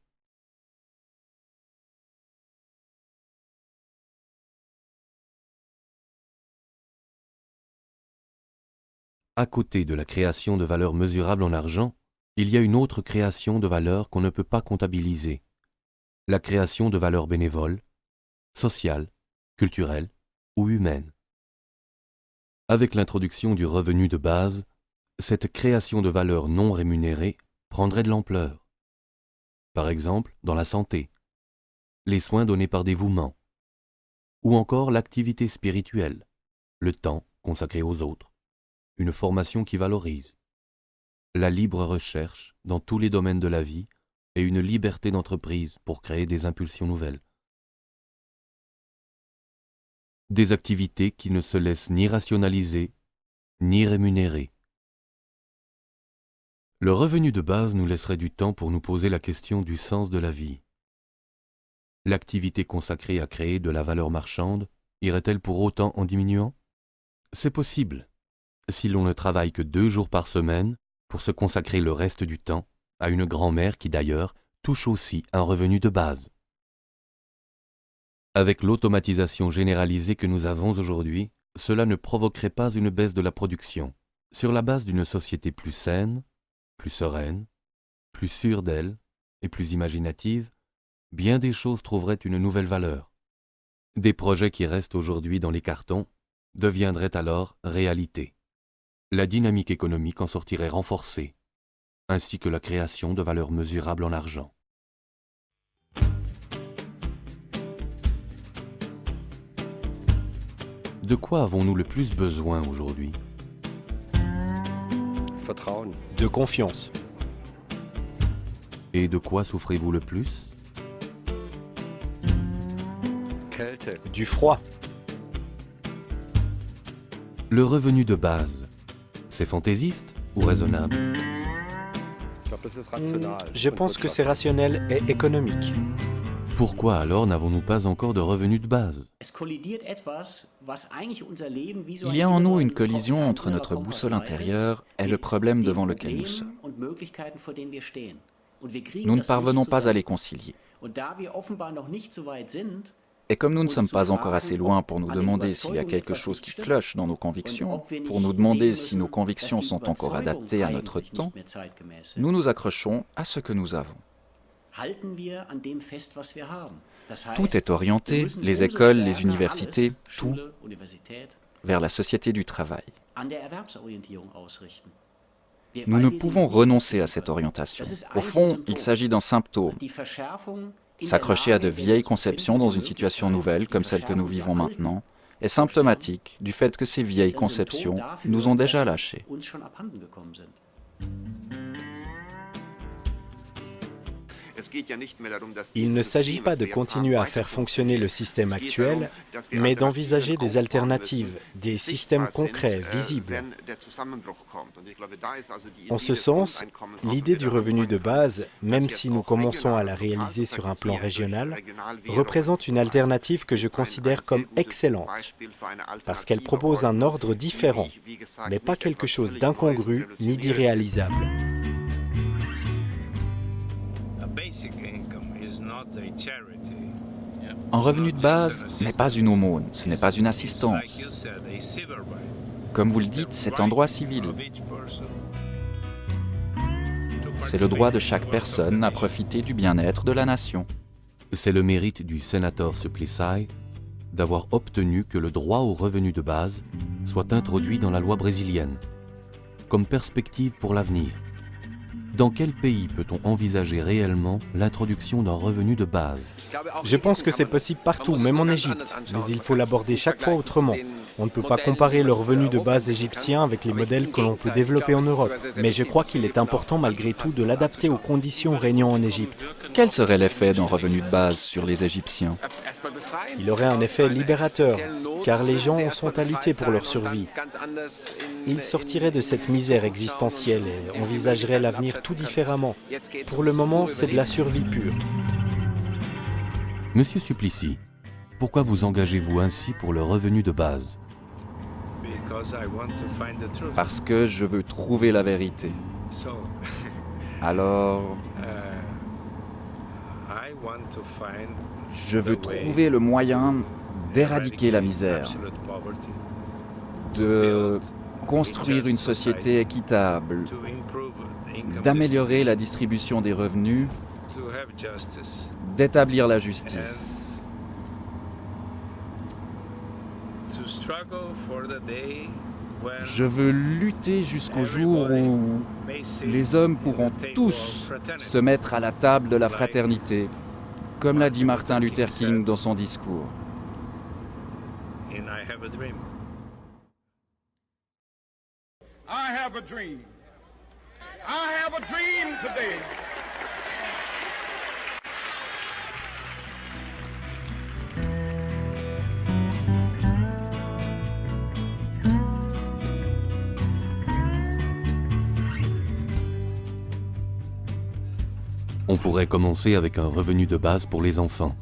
À côté de la création de valeur mesurable en argent, il y a une autre création de valeur qu'on ne peut pas comptabiliser. La création de valeur bénévole, sociale, culturelle ou humaine. Avec l'introduction du revenu de base, cette création de valeur non rémunérée prendrait de l'ampleur. Par exemple, dans la santé, les soins donnés par dévouement, ou encore l'activité spirituelle, le temps consacré aux autres, une formation qui valorise, la libre recherche dans tous les domaines de la vie et une liberté d'entreprise pour créer des impulsions nouvelles. Des activités qui ne se laissent ni rationaliser, ni rémunérer. Le revenu de base nous laisserait du temps pour nous poser la question du sens de la vie. L'activité consacrée à créer de la valeur marchande irait-elle pour autant en diminuant? C'est possible, si l'on ne travaille que 2 jours par semaine pour se consacrer le reste du temps à une grand-mère qui d'ailleurs touche aussi un revenu de base. Avec l'automatisation généralisée que nous avons aujourd'hui, cela ne provoquerait pas une baisse de la production. Sur la base d'une société plus saine, plus sereine, plus sûre d'elle et plus imaginative, bien des choses trouveraient une nouvelle valeur. Des projets qui restent aujourd'hui dans les cartons deviendraient alors réalité. La dynamique économique en sortirait renforcée, ainsi que la création de valeurs mesurables en argent. De quoi avons-nous le plus besoin aujourd'hui? De confiance. Et de quoi souffrez-vous le plus? Du froid. Le revenu de base, c'est fantaisiste ou raisonnable? Je pense que c'est rationnel et économique. Pourquoi alors n'avons-nous pas encore de revenu de base? Il y a en nous une collision entre notre boussole intérieure et le problème devant lequel nous sommes. Nous ne parvenons pas à les concilier. Et comme nous ne sommes pas encore assez loin pour nous demander s'il y a quelque chose qui cloche dans nos convictions, pour nous demander si nos convictions sont encore adaptées à notre temps, nous nous accrochons à ce que nous avons. Tout est orienté, les écoles, les universités, tout, vers la société du travail. Nous ne pouvons renoncer à cette orientation. Au fond, il s'agit d'un symptôme. S'accrocher à de vieilles conceptions dans une situation nouvelle comme celle que nous vivons maintenant est symptomatique du fait que ces vieilles conceptions nous ont déjà lâchés. Il ne s'agit pas de continuer à faire fonctionner le système actuel, mais d'envisager des alternatives, des systèmes concrets, visibles. En ce sens, l'idée du revenu de base, même si nous commençons à la réaliser sur un plan régional, représente une alternative que je considère comme excellente, parce qu'elle propose un ordre différent, mais pas quelque chose d'incongru ni d'irréalisable. Un revenu de base n'est pas une aumône, ce n'est pas une assistance. Comme vous le dites, c'est un droit civil. C'est le droit de chaque personne à profiter du bien-être de la nation. C'est le mérite du sénateur Suplicy d'avoir obtenu que le droit au revenu de base soit introduit dans la loi brésilienne, comme perspective pour l'avenir. Dans quel pays peut-on envisager réellement l'introduction d'un revenu de base? Je pense que c'est possible partout, même en Égypte, mais il faut l'aborder chaque fois autrement. On ne peut pas comparer le revenu de base égyptien avec les modèles que l'on peut développer en Europe. Mais je crois qu'il est important malgré tout de l'adapter aux conditions régnant en Égypte. Quel serait l'effet d'un revenu de base sur les Égyptiens? Il aurait un effet libérateur, car les gens sont à lutter pour leur survie. Ils sortiraient de cette misère existentielle et envisageraient l'avenir tout différemment. Pour le moment, c'est de la survie pure. Monsieur Suplicy, pourquoi vous engagez-vous ainsi pour le revenu de base? Parce que je veux trouver la vérité. Alors, je veux trouver le moyen d'éradiquer la misère, de construire une société équitable, d'améliorer la distribution des revenus, d'établir la justice. Je veux lutter jusqu'au jour où les hommes pourront tous se mettre à la table de la fraternité, comme l'a dit Martin Luther King dans son discours. I have a dream. I have a dream today. On pourrait commencer avec un revenu de base pour les enfants.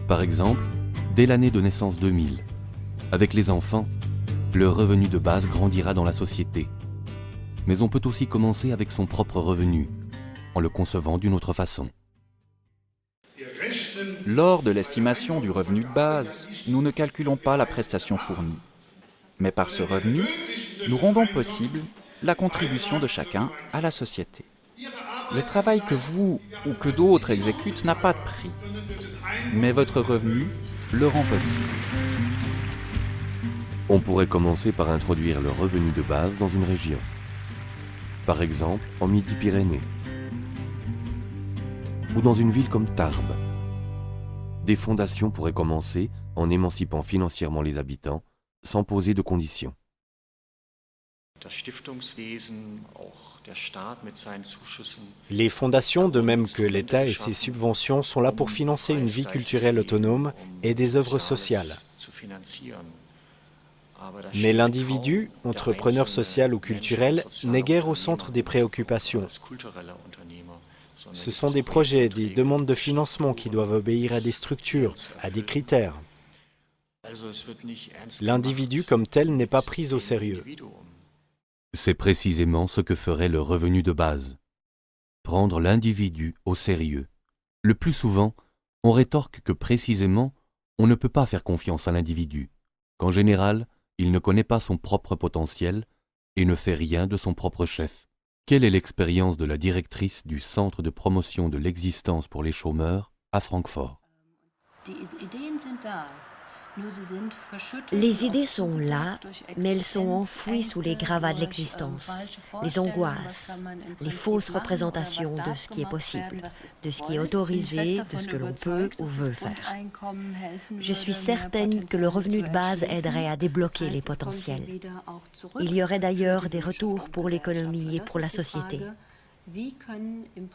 Par exemple, dès l'année de naissance 2000, avec les enfants, le revenu de base grandira dans la société. Mais on peut aussi commencer avec son propre revenu, en le concevant d'une autre façon. Lors de l'estimation du revenu de base, nous ne calculons pas la prestation fournie. Mais par ce revenu, nous rendons possible la contribution de chacun à la société. Le travail que vous ou que d'autres exécutent n'a pas de prix, mais votre revenu le rend possible. On pourrait commencer par introduire le revenu de base dans une région. Par exemple, en Midi-Pyrénées. Ou dans une ville comme Tarbes. Des fondations pourraient commencer en émancipant financièrement les habitants, sans poser de conditions. Les fondations, de même que l'État et ses subventions, sont là pour financer une vie culturelle autonome et des œuvres sociales. Mais l'individu, entrepreneur social ou culturel, n'est guère au centre des préoccupations. Ce sont des projets, des demandes de financement qui doivent obéir à des structures, à des critères. L'individu comme tel n'est pas pris au sérieux. C'est précisément ce que ferait le revenu de base. Prendre l'individu au sérieux. Le plus souvent, on rétorque que précisément, on ne peut pas faire confiance à l'individu, qu'en général, il ne connaît pas son propre potentiel et ne fait rien de son propre chef. Quelle est l'expérience de la directrice du Centre de promotion de l'existence pour les chômeurs à Francfort? Les idées sont là, mais elles sont enfouies sous les gravats de l'existence, les angoisses, les fausses représentations de ce qui est possible, de ce qui est autorisé, de ce que l'on peut ou veut faire. Je suis certaine que le revenu de base aiderait à débloquer les potentiels. Il y aurait d'ailleurs des retours pour l'économie et pour la société.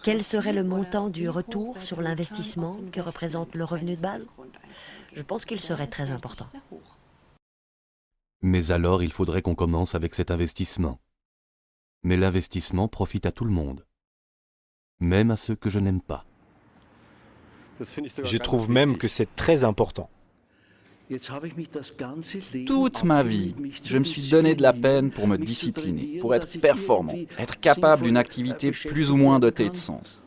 Quel serait le montant du retour sur l'investissement que représente le revenu de base? Je pense qu'il serait très important. Mais alors il faudrait qu'on commence avec cet investissement. Mais l'investissement profite à tout le monde, même à ceux que je n'aime pas. Je trouve même que c'est très important. Toute ma vie, je me suis donné de la peine pour me discipliner, pour être performant, être capable d'une activité plus ou moins dotée de sens.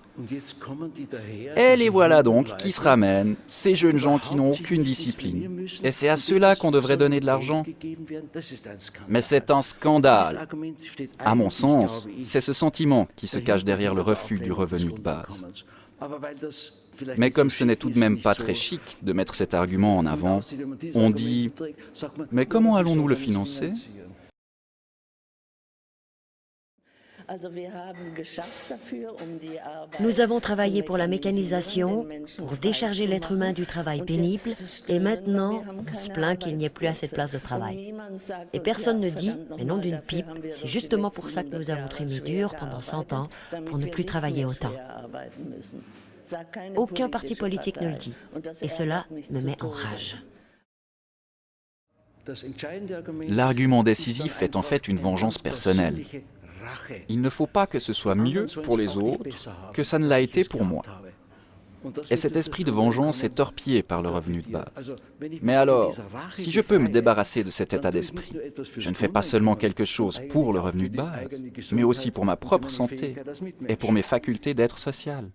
Et les voilà donc qui se ramènent, ces jeunes gens qui n'ont aucune discipline. Et c'est à ceux-là qu'on devrait donner de l'argent. Mais c'est un scandale. À mon sens, c'est ce sentiment qui se cache derrière le refus du revenu de base. Mais comme ce n'est tout de même pas très chic de mettre cet argument en avant, on dit « Mais comment allons-nous le financer ?» Nous avons travaillé pour la mécanisation, pour décharger l'être humain du travail pénible, et maintenant, on se plaint qu'il n'y ait plus assez de place de travail. Et personne ne dit, mais non d'une pipe, c'est justement pour ça que nous avons trimé dur pendant 100 ans, pour ne plus travailler autant. Aucun parti politique ne le dit, et cela me met en rage. L'argument décisif est en fait une vengeance personnelle. Il ne faut pas que ce soit mieux pour les autres que ça ne l'a été pour moi. Et cet esprit de vengeance est torpillé par le revenu de base. Mais alors, si je peux me débarrasser de cet état d'esprit, je ne fais pas seulement quelque chose pour le revenu de base, mais aussi pour ma propre santé et pour mes facultés d'être social.